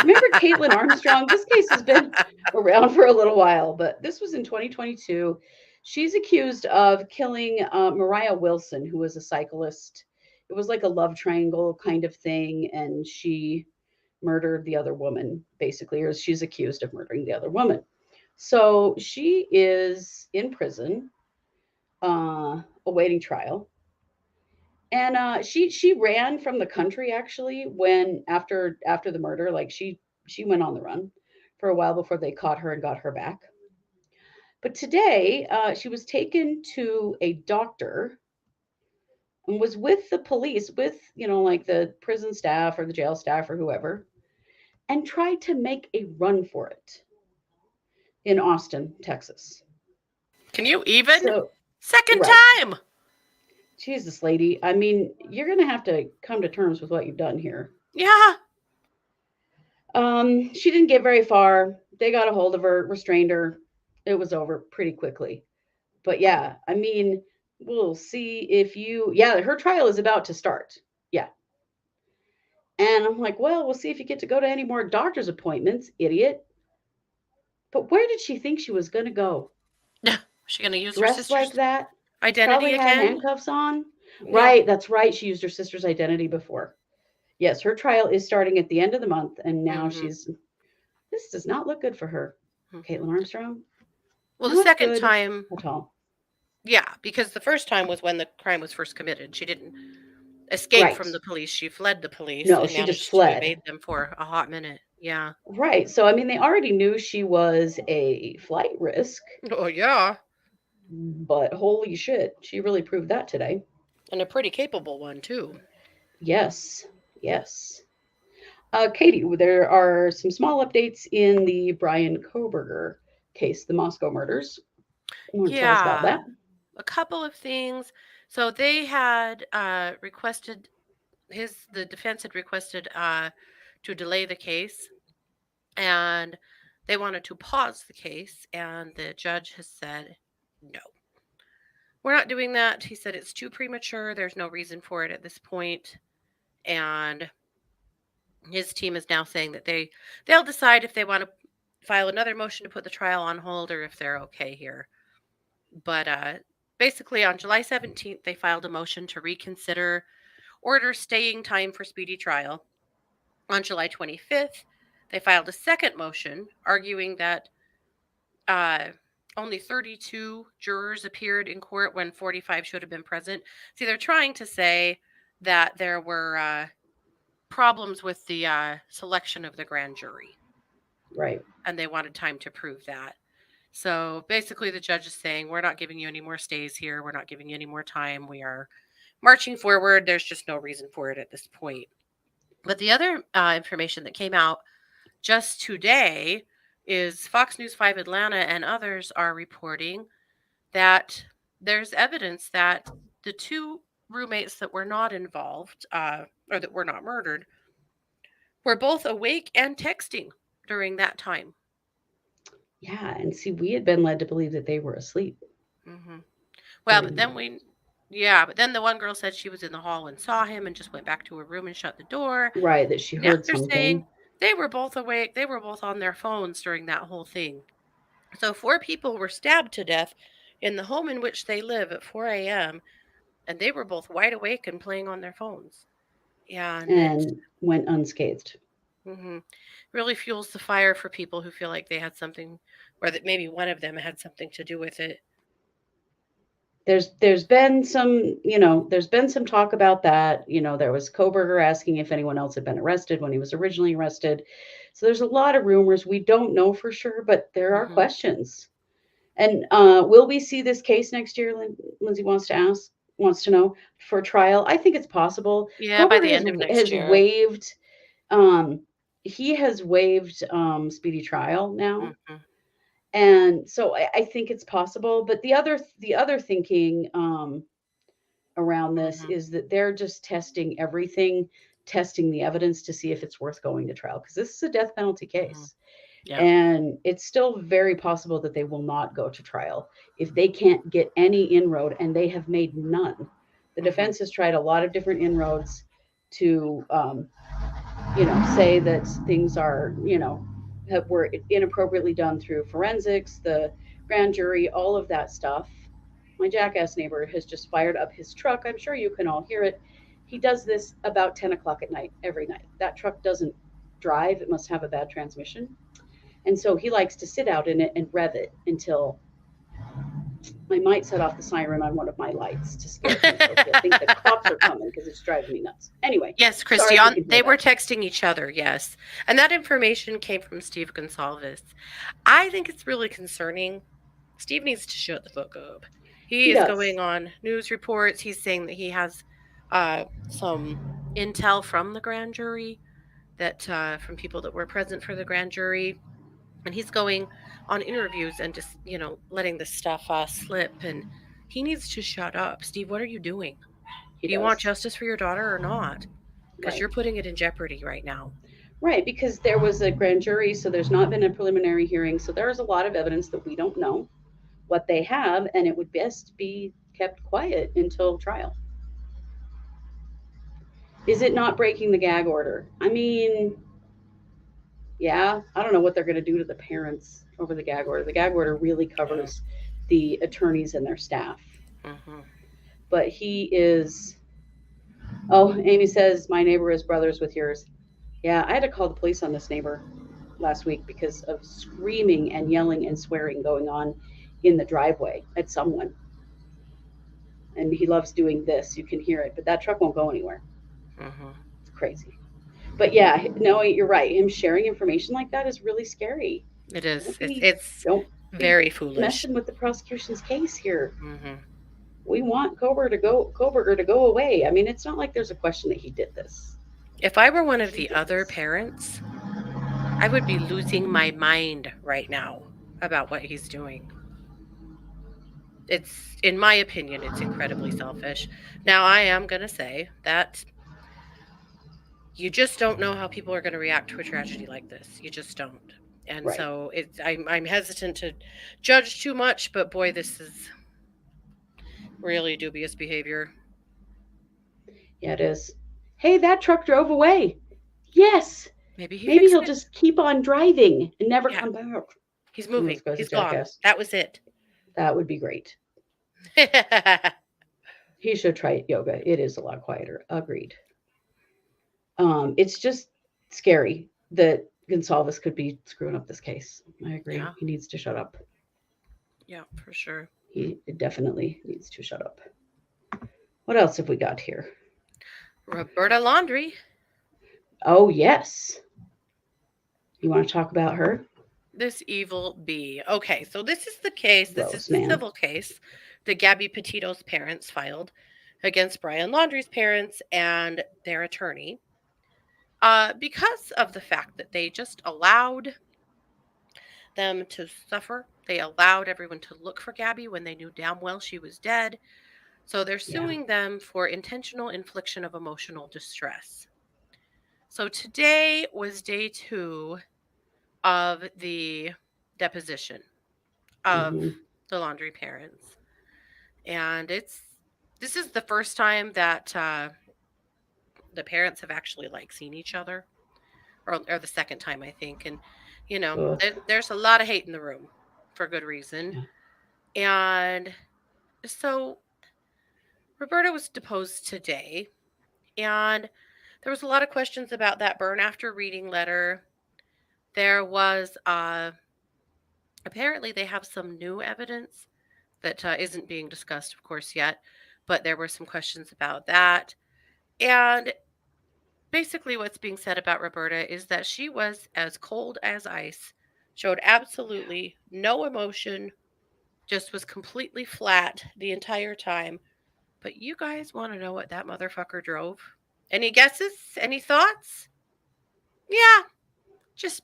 Remember Caitlin Armstrong? This case has been around for a little while, but this was in 2022. She's accused of killing Mariah Wilson, who was a cyclist. It was like a love triangle kind of thing, and she murdered the other woman, basically, or she's accused of murdering the other woman. So she is in prison, awaiting trial. And she ran from the country actually when after the murder, like she went on the run for a while before they caught her and got her back. But today she was taken to a doctor and was with the police, with like the prison staff or the jail staff or whoever, and tried to make a run for it in Austin, Texas. Can you even? So, second time. Jesus, lady. I mean, you're going to have to come to terms with what you've done here. Yeah. She didn't get very far. They got a hold of her, restrained her. It was over pretty quickly. But yeah, I mean, we'll see if her trial is about to start. Yeah. And I'm like, well, we'll see if you get to go to any more doctor's appointments, idiot. But where did she think she was going to go? Yeah. She going to use dressed her sister's like that? identity Probably again? had handcuffs on. Yeah. Right, that's right. She used her sister's identity before. Yes, her trial is starting at the end of the month, and now this does not look good for her, Caitlin Armstrong. Well, not the second good time at all. Yeah, because the first time was when the crime was first committed. She didn't escape from the police. She fled the police. No, and she just managed fled. to evade them for a hot minute. Yeah. Right. So I mean, they already knew she was a flight risk. Oh yeah. But holy shit, she really proved that today. And a pretty capable one too. Yes. Yes. Katie, there are some small updates in the Brian Coburger case, the Moscow murders. You want to tell us about that? A couple of things. So they had requested the defense had requested to delay the case, and they wanted to pause the case, and the judge has said no, we're not doing that. He said it's too premature. There's no reason for it at this point. And his team is now saying that they'll decide if they want to file another motion to put the trial on hold or if they're okay here. But basically on July 17th, they filed a motion to reconsider order staying time for speedy trial. On July 25th, they filed a second motion arguing that only 32 jurors appeared in court when 45 should have been present. See, they're trying to say that there were problems with the selection of the grand jury. Right. And they wanted time to prove that. So basically the judge is saying, we're not giving you any more stays here. We're not giving you any more time. We are marching forward. There's just no reason for it at this point. But the other information that came out just today is Fox News 5 Atlanta and others are reporting that there's evidence that the two roommates that were not involved or that were not murdered were both awake and texting during that time. Yeah, and see, we had been led to believe that they were asleep. Mm-hmm. Well, but then but then the one girl said she was in the hall and saw him and just went back to her room and shut the door. Right, that she Now heard they're something. saying they were both awake. They were both on their phones during that whole thing. So 4 people were stabbed to death in the home in which they live at 4 a.m. And they were both wide awake and playing on their phones. Yeah, and went unscathed. Mm-hmm. Really fuels the fire for people who feel like they had something, or that maybe one of them had something to do with it. There's been some talk about that. There was Coburger asking if anyone else had been arrested when he was originally arrested. So there's a lot of rumors. We don't know for sure, but there are questions. And will we see this case next year? Lindsay wants to know for trial. I think it's possible. Yeah, Coburger by the end of next year. He has waived speedy trial now. Mm-hmm. And so I think it's possible. But the other thinking around this is that they're just testing everything, testing the evidence to see if it's worth going to trial, because this is a death penalty case. Yeah. And it's still very possible that they will not go to trial if they can't get any inroad, and they have made none. The defense has tried a lot of different inroads to, say that things are, were inappropriately done through forensics, the grand jury, all of that stuff. My jackass neighbor has just fired up his truck. I'm sure you can all hear it. He does this about 10 o'clock at night, every night. That truck doesn't drive. It must have a bad transmission. And so he likes to sit out in it and rev it until I might set off the siren on one of my lights to scare people. I think the cops are coming because it's driving me nuts. Anyway. Yes, Christy, they were texting each other, yes. And that information came from Steve Gonsalves. I think it's really concerning. Steve needs to shut the fuck up. He is going on news reports. He's saying that he has some intel from the grand jury, that from people that were present for the grand jury. And he's going on interviews and just, letting this stuff slip. And he needs to shut up. Steve, what are you doing? Do you want justice for your daughter or not? Because you're putting it in jeopardy right now. Right, because there was a grand jury, so there's not been a preliminary hearing. So there's a lot of evidence that we don't know what they have, and it would best be kept quiet until trial. Is it not breaking the gag order? I mean, yeah, I don't know what they're going to do to the parents over the gag order. The gag order really covers the attorneys and their staff. But he is, Amy says, my neighbor is brothers with yours. Yeah, I had to call the police on this neighbor last week because of screaming and yelling and swearing going on in the driveway at someone. And he loves doing this. You can hear it, but that truck won't go anywhere. It's crazy. But yeah, no, you're right. Him sharing information like that is really scary. It is. It's very foolish. Messing with the prosecution's case here. We want Kohberger to go away. I mean, it's not like there's a question that he did this. If I were one of the other parents, I would be losing my mind right now about what he's doing. It's, in my opinion, it's incredibly selfish. Now, I am going to say that you just don't know how people are going to react to a tragedy like this. You just don't. And Right. so I'm hesitant to judge too much, but boy, this is really dubious behavior. Yeah, it is. Hey, that truck drove away. Yes. Maybe he Maybe fixed he'll it. just keep on driving and never Yeah, come back. he's And moving. this guy's a He's gone. jackass. That was it. That would be great. He should try yoga. It is a lot quieter. Agreed. It's just scary that Gonsalves could be screwing up this case. I agree. Yeah. He needs to shut up. Yeah, for sure. He definitely needs to shut up. What else have we got here? Roberta Laundrie. Oh, yes. You want to talk about her? This evil bee. Okay, so this is the case. This Gross, is the man. civil case that Gabby Potito's parents filed against Brian Laundrie's parents and their attorney because of the fact that they just allowed them to suffer. They allowed everyone to look for Gabby when they knew damn well she was dead. So they're Yeah. suing them for intentional infliction of emotional distress. So today was day 2 of the deposition of the Laundrie parents. And this is the first time that the parents have actually seen each other, or the second time, I think. And there's a lot of hate in the room for good reason. Yeah. And so Roberta was deposed today, and there was a lot of questions about that burn after reading letter. There was apparently they have some new evidence that isn't being discussed, of course, yet, but there were some questions about that. And basically what's being said about Roberta is that she was as cold as ice, showed absolutely no emotion, just was completely flat the entire time. But you guys want to know what that motherfucker drove? Any guesses? Any thoughts? Yeah, just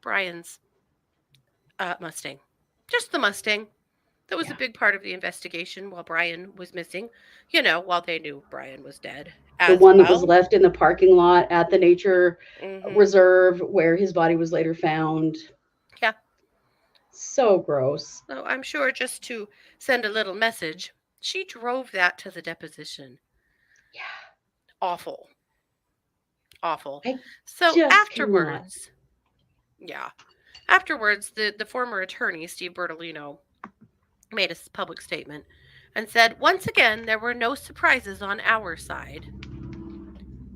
Brian's Mustang. Just the Mustang. That was a big part of the investigation while Brian was missing, while they knew Brian was dead. The one that was left in the parking lot at the nature reserve where his body was later found. Yeah. So gross. So I'm sure just to send a little message, she drove that to the deposition. Yeah. Awful. Awful. I so just afterwards, afterwards, the former attorney, Steve Bertolino, made a public statement and said, once again, there were no surprises on our side.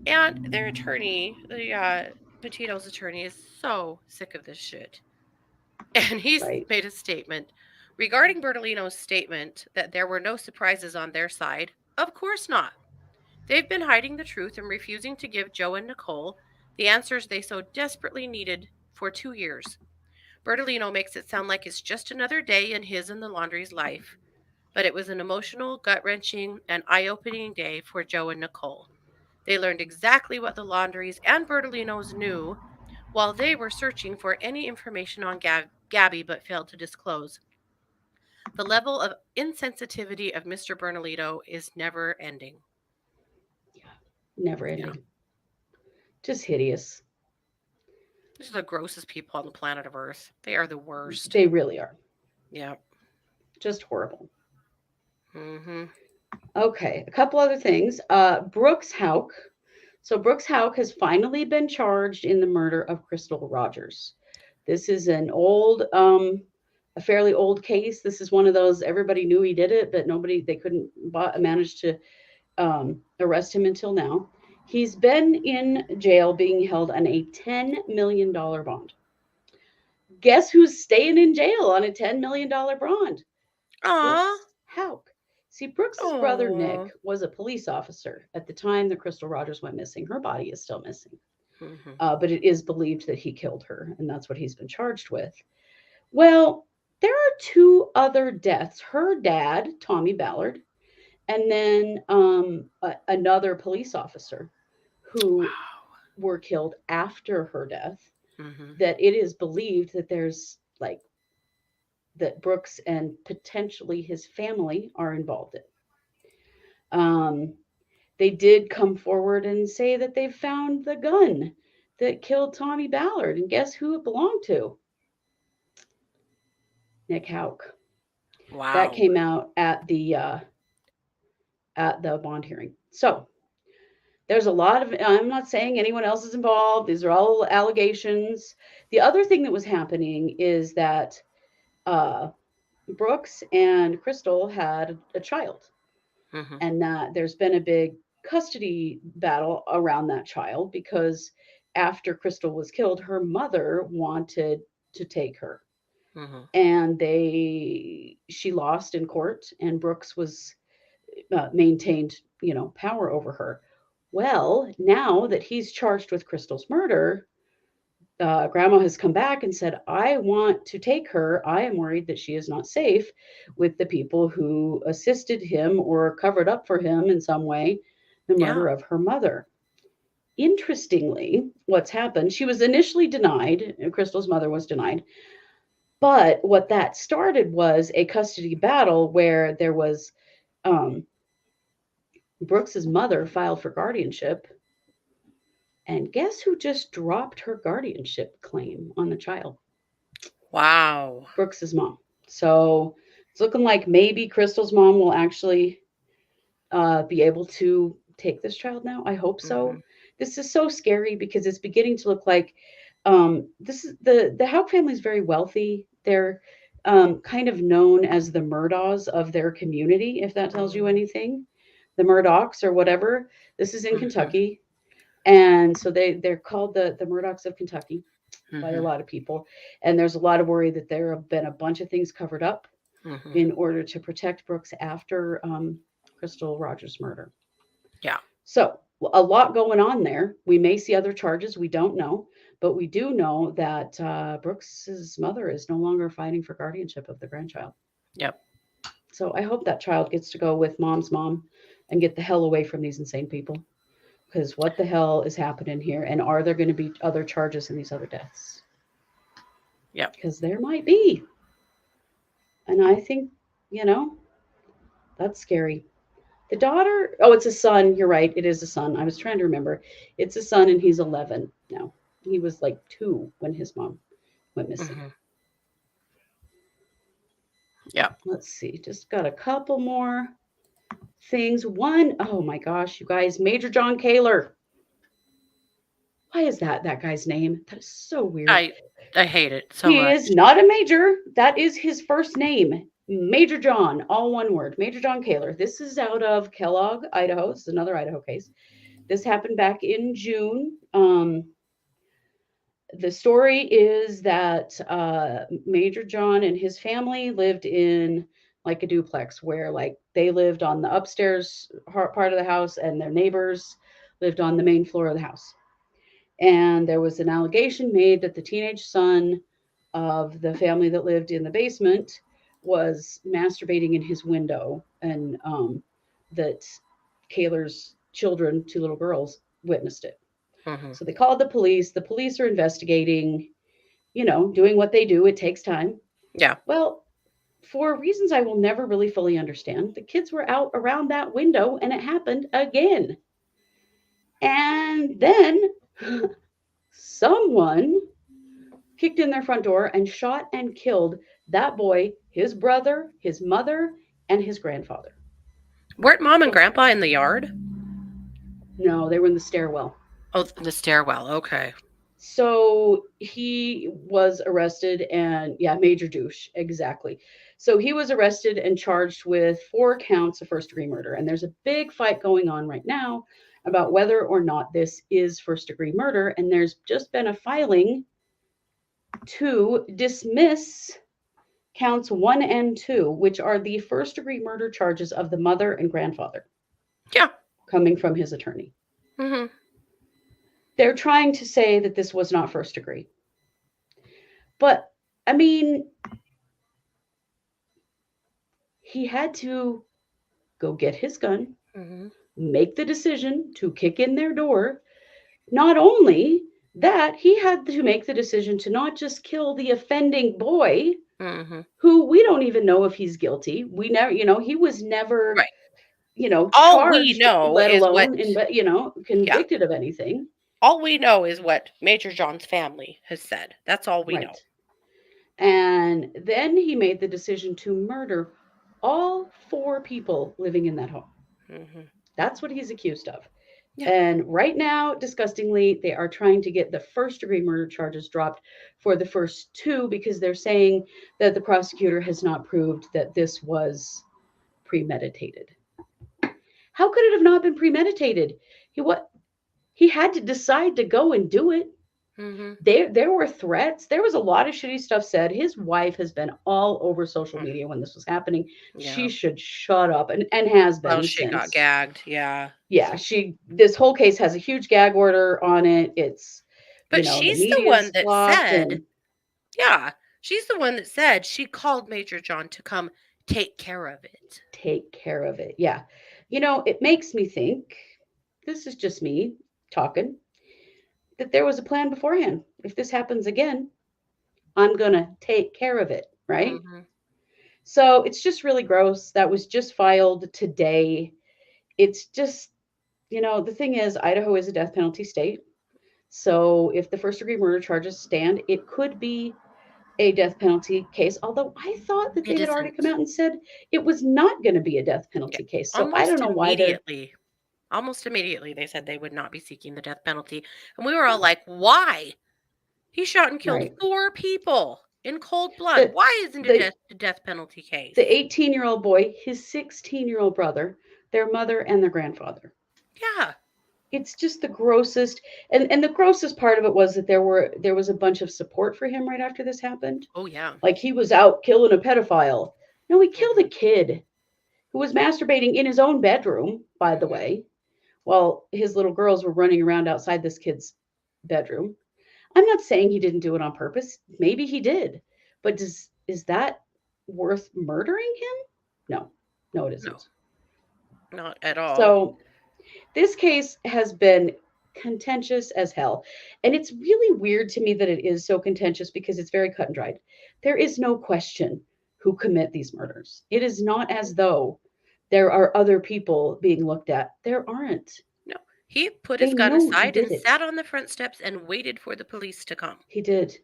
And their attorney, the Petito's attorney, is so sick of this shit. And he's made a statement regarding Bertolino's statement that there were no surprises on their side. Of course not. They've been hiding the truth and refusing to give Joe and Nicole the answers they so desperately needed for 2 years. Bertolino makes it sound like it's just another day in his and the Laundrie's life, but it was an emotional, gut-wrenching, and eye-opening day for Joe and Nicole. They learned exactly what the Laundries and Bertolinos knew while they were searching for any information on Gabby but failed to disclose. The level of insensitivity of Mr. Bertolino is never ending. Yeah, never ending. Yeah. Just hideous. These are the grossest people on the planet of Earth. They are the worst. They really are. Yeah. Just horrible. Mm-hmm. Okay, a couple other things. Brooks Houck. So Brooks Houck has finally been charged in the murder of Crystal Rogers. This is an old, a fairly old case. This is one of those, everybody knew he did it, but they couldn't manage to arrest him until now. He's been in jail being held on a $10 million bond. Guess who's staying in jail on a $10 million bond? Aww. Houck. See, Brooks' brother Nick was a police officer at the time that Crystal Rogers went missing. Her body is still missing. Mm-hmm. But it is believed that he killed her, and that's what he's been charged with. Well, there are 2 other deaths. Her dad, Tommy Ballard, and then another police officer who were killed after her death. Mm-hmm. That it is believed that there's that Brooks and potentially his family are involved in. They did come forward and say that they found the gun that killed Tommy Ballard. And guess who it belonged to? Nick Houck. Wow. That came out at the bond hearing. So there's a lot of, I'm not saying anyone else is involved. These are all allegations. The other thing that was happening is that Brooks and Crystal had a child, and that there's been a big custody battle around that child because after Crystal was killed, her mother wanted to take her. And she lost in court, and Brooks was maintained, power over her. Well, now that he's charged with Crystal's murder, Grandma has come back and said, I want to take her. I am worried that she is not safe with the people who assisted him or covered up for him in some way the murder of her mother. Interestingly, what's happened, she was initially denied, Crystal's mother was denied, but what that started was a custody battle where there was Brooks's mother filed for guardianship, and guess who just dropped her guardianship claim on the child? Wow. Brooks's mom. So it's looking like maybe Crystal's mom will actually be able to take this child now. I hope so. This is so scary because it's beginning to look like this is the Houck family is very wealthy. They're kind of known as the Murdaws of their community, if that tells you anything. The Murdaughs or whatever. This is in Kentucky. And so they're called the Murdaughs of Kentucky by a lot of people. And there's a lot of worry that there have been a bunch of things covered up in order to protect Brooks after Crystal Rogers' murder. Yeah. So a lot going on there. We may see other charges. We don't know. But we do know that Brooks's mother is no longer fighting for guardianship of the grandchild. Yep. So I hope that child gets to go with mom's mom and get the hell away from these insane people. Because what the hell is happening here? And are there going to be other charges in these other deaths? Yeah. Because there might be. And I think, that's scary. The daughter, it's a son. You're right. It is a son. I was trying to remember. It's a son and he's 11 now. He was like 2 when his mom went missing. Yeah. Let's see. Just got a couple more things. One, oh my gosh, you guys, Major John Kaylor. Why is that guy's name? That is so weird. I hate it so much. He is not a major. That is his first name. Major John, all one word. Major John Kaylor. This is out of Kellogg, Idaho. This is another Idaho case. This happened back in June. The story is that Major John and his family lived in like a duplex where like they lived on the upstairs part of the house and their neighbors lived on the main floor of the house. And there was an allegation made that the teenage son of the family that lived in the basement was masturbating in his window, and that Kaylor's children, 2 little girls, witnessed it. So they called the police. The police are investigating, doing what they do. It takes time. Yeah. Well, for reasons I will never really fully understand, the kids were out around that window and it happened again. And then someone kicked in their front door and shot and killed that boy, his brother, his mother, and his grandfather. Weren't Mom and Grandpa in the yard? No, they were in the stairwell. Oh, the stairwell. Okay. So he was arrested and, major douche. Exactly. So he was arrested and charged with 4 counts of first-degree murder. And there's a big fight going on right now about whether or not this is first-degree murder. And there's just been a filing to dismiss counts 1 and 2, which are the first-degree murder charges of the mother and grandfather. Yeah. Coming from his attorney. They're trying to say that this was not first degree. But, I mean, he had to go get his gun, make the decision to kick in their door. Not only that, he had to make the decision to not just kill the offending boy, who we don't even know if he's guilty. We never, he was never, right. All charged, we know let is alone, convicted of anything. All we know is what Major John's family has said. That's all we know. Right. And then he made the decision to murder all 4 people living in that home. Mm-hmm. That's what he's accused of. Yeah. And right now, disgustingly, they are trying to get the first-degree murder charges dropped for the first 2 because they're saying that the prosecutor has not proved that this was premeditated. How could it have not been premeditated? He had to decide to go and do it. Mm-hmm. There were threats. There was a lot of shitty stuff said. His wife has been all over social media when this was happening. Yeah. She should shut up and has been Well, she since. got gagged. Yeah. Yeah, this whole case has a huge gag order on it. It's But she's the one that said, yeah, she's the one that said she called Major John to come take care of it. Take care of it. Yeah. It makes me think, this is just me talking, that there was a plan beforehand. If this happens again, I'm going to take care of it, right? Mm-hmm. So it's just really gross. That was just filed today. It's just, the thing is, Idaho is a death penalty state. So if the first-degree murder charges stand, it could be a death penalty case. Although I thought that they had already come out and said it was not going to be a death penalty case. So I don't know why they're... Almost immediately, they said they would not be seeking the death penalty. And we were all like, why? He shot and killed 4 people in cold blood. Why isn't it a death penalty case? The 18-year-old boy, his 16-year-old brother, their mother, and their grandfather. Yeah. It's just the grossest. And the grossest part of it was that there was a bunch of support for him right after this happened. Oh, yeah. Like he was out killing a pedophile. No, he killed a kid who was masturbating in his own bedroom, by the way, while his little girls were running around outside this kid's bedroom. I'm not saying he didn't do it on purpose. Maybe he did. But is that worth murdering him? No, it isn't. No, not at all. So this case has been contentious as hell. And it's really weird to me that it is so contentious because it's very cut and dried. There is no question who commit these murders. It is not as though there are other people being looked at. There aren't. No. He put his gun aside and sat on the front steps and waited for the police to come. He did.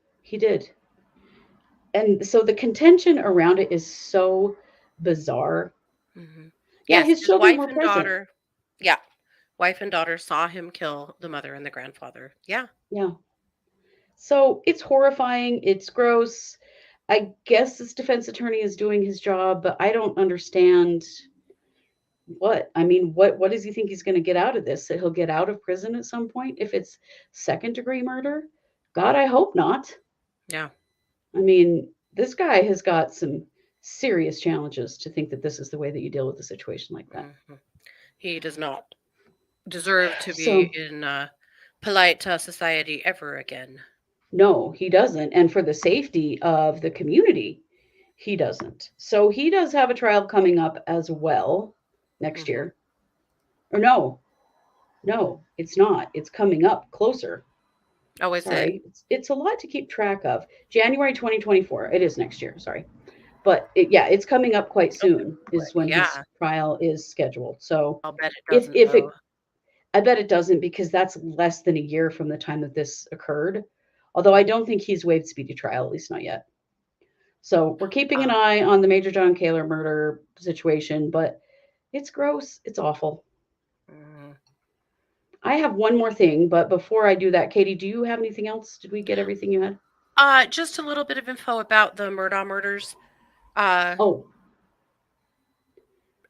And so the contention around it is so bizarre. Mm-hmm. Yeah, his children were present. Daughter. Yeah. Wife and daughter saw him kill the mother and the grandfather. Yeah. Yeah. So it's horrifying. It's gross. I guess this defense attorney is doing his job, but I don't understand what. I mean, what does he think he's going to get out of this? That he'll get out of prison at some point if it's second-degree murder? God, I hope not. Yeah. I mean, this guy has got some serious challenges to think that this is the way that you deal with a situation like that. Mm-hmm. He does not deserve to be in polite society ever again. No, he doesn't. And for the safety of the community, he doesn't. So he does have a trial coming up as well next year. Or no, it's not. It's coming up closer. Oh, is it? It's a lot to keep track of. January 2024. It is next year. Sorry. But it's coming up quite soon is when his trial is scheduled. So I'll bet it doesn't. I bet it doesn't because that's less than a year from the time that this occurred. Although I don't think he's waived speedy trial, at least not yet. So we're keeping an eye on the Major John Kaylor murder situation, but it's gross. It's awful. I have one more thing, but before I do that, Katie, do you have anything else? Did we get everything you had? Just a little bit of info about the Murdaugh murders.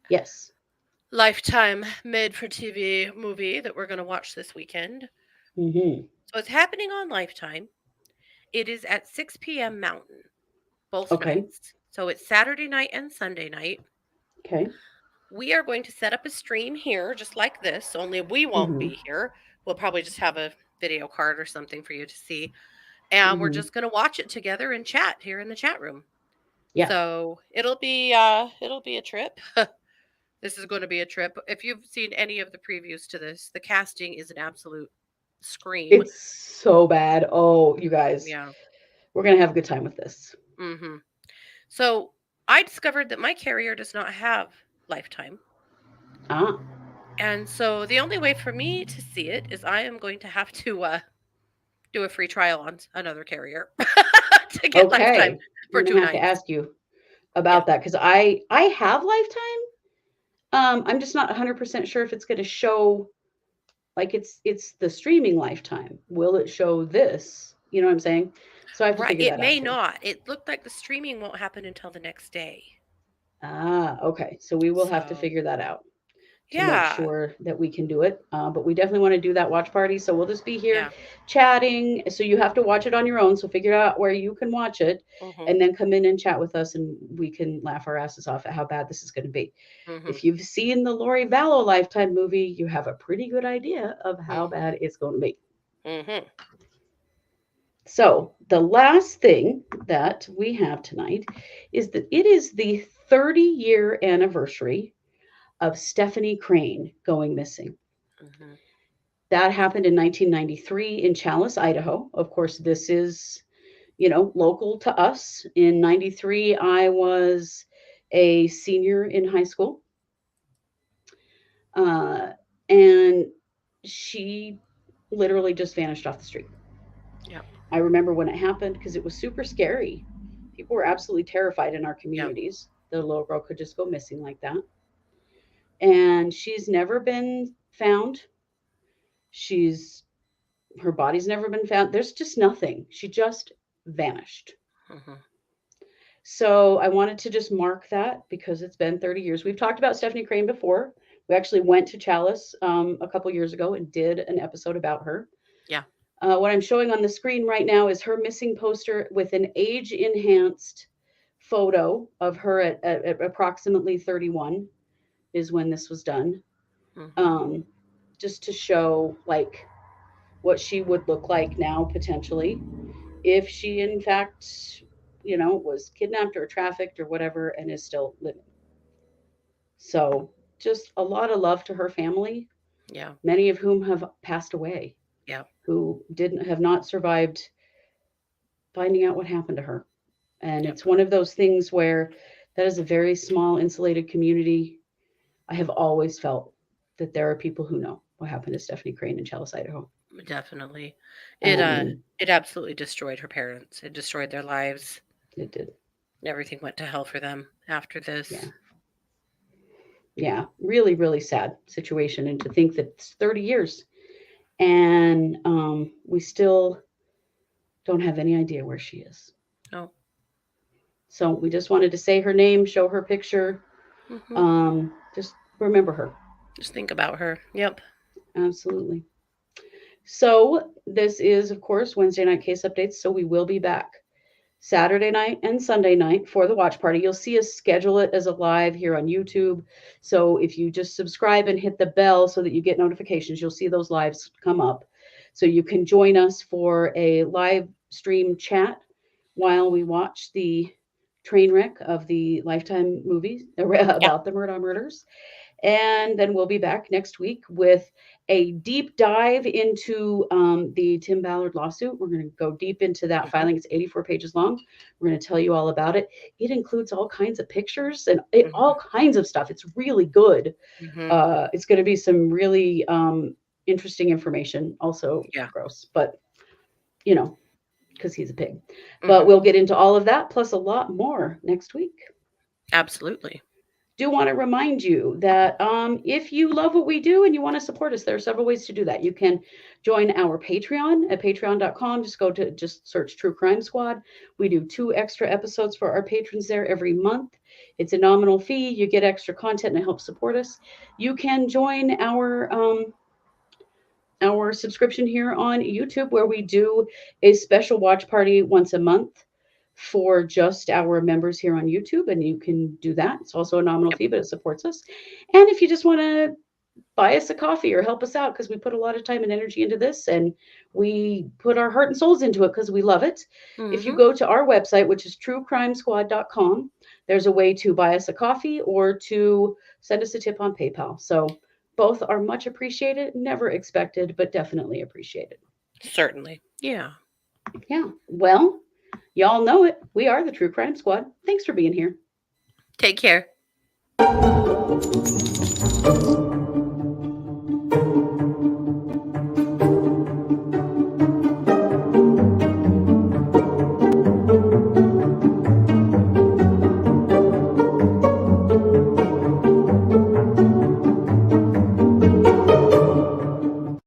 Yes. Lifetime made-for-TV movie that we're going to watch this weekend. Mm-hmm. So it's happening on Lifetime. It is at 6 p.m. Mountain, both nights. So it's Saturday night and Sunday night. Okay. We are going to set up a stream here, just like this, only we won't be here. We'll probably just have a video card or something for you to see. And we're just going to watch it together and chat here in the chat room. Yeah. So it'll be a trip. This is going to be a trip. If you've seen any of the previews to this, the casting is an absolute scream. It's so bad. Oh, you guys. Yeah. We're going to have a good time with this. Mm-hmm. So I discovered that my carrier does not have Lifetime. And so the only way for me to see it is I am going to have to do a free trial on another carrier to get Lifetime Okay, for I'm 2 gonna have to nights. ask you about that because I have Lifetime. I'm just not 100% sure if it's going to show like it's the streaming Lifetime. Will it show this? You know what I'm saying? So I have to Right. figure It that out may too. not. It looked like the streaming won't happen until the next day. Okay. So we will have to So, figure that out to make yeah. sure that we can do it. But we definitely want to do that watch party. So we'll just be here Yeah. chatting. So you have to watch it on your own. So figure out where you can watch it Mhm. and then come in and chat with us and we can laugh our asses off at how bad this is going to be. Mhm. If you've seen the Lori Vallow Lifetime movie, you have a pretty good idea of how bad it's going to be. Mhm. So, the last thing that we have tonight is that it is the 30-year anniversary of Stephanie Crane going missing. Mhm. That happened in 1993 in Challis, Idaho. Of course, this is, local to us. In 93, I was a senior in high school. And she literally just vanished off the street. Yep. I remember when it happened because it was super scary. People were absolutely terrified in our communities. The little girl could just go missing like that. And she's never been found. Her body's never been found. There's just nothing. She just vanished. Mhm. So I wanted to just mark that because it's been 30 years. We've talked about Stephanie Crane before. We actually went to Challis a couple years ago and did an episode about her. Yeah. What I'm showing on the screen right now is her missing poster with an age-enhanced photo of her at approximately 31 is when this was done. Mhm. Just to show like what she would look like now potentially if she in fact, was kidnapped or trafficked or whatever and is still living. So just a lot of love to her family, Yeah. many of whom have passed away, Yeah. who have not survived finding out what happened to her. And Yep. it's one of those things where that is a very small, insulated community. I have always felt that there are people who know what happened to Stephanie Crane in Challis, Idaho. Definitely. And It absolutely destroyed her parents. It destroyed their lives. it did. Everything went to hell for them after this. Yeah. Yeah, really, really sad situation. And to think that it's 30 years and we still don't have any idea where she is. No. So we just wanted to say her name, show her picture, Mhm. just remember her. Just think about her. Yep. Absolutely. So this is, of course, Wednesday night case updates. So we will be back Saturday night and Sunday night for the watch party. You'll see us schedule it as a live here on YouTube. So if you just subscribe and hit the bell so that you get notifications, you'll see those lives come up. So you can join us for a live stream chat while we watch the train wreck of the Lifetime movie about the Murdaugh murders. And then we'll be back next week with a deep dive into the Tim Ballard lawsuit. We're going to go deep into that filing. It's 84 pages long. We're going to tell you all about it. It includes all kinds of pictures and all kinds of stuff. It's really good. It's going to be some really interesting information. Also gross, but because he's a pig. But we'll get into all of that plus a lot more next week. Absolutely. Do want to remind you that if you love what we do and you want to support us, there are several ways to do that. You can join our Patreon at patreon.com. Just search True Crime Squad. We do 2 extra episodes for our patrons there every month. It's a nominal fee. You get extra content and it helps support us. You can join our subscription here on YouTube where we do a special watch party once a month for just our members here on YouTube, and you can do that. It's also a nominal fee, but it supports us. And if you just want to buy us a coffee or help us out, because we put a lot of time and energy into this and we put our heart and souls into it because we love it. If you go to our website, which is truecrimesquad.com, there's a way to buy us a coffee or to send us a tip on PayPal. So both are much appreciated, never expected, but definitely appreciated. Certainly. Yeah. Yeah. Well, y'all know it. We are the True Crime Squad. Thanks for being here. Take care.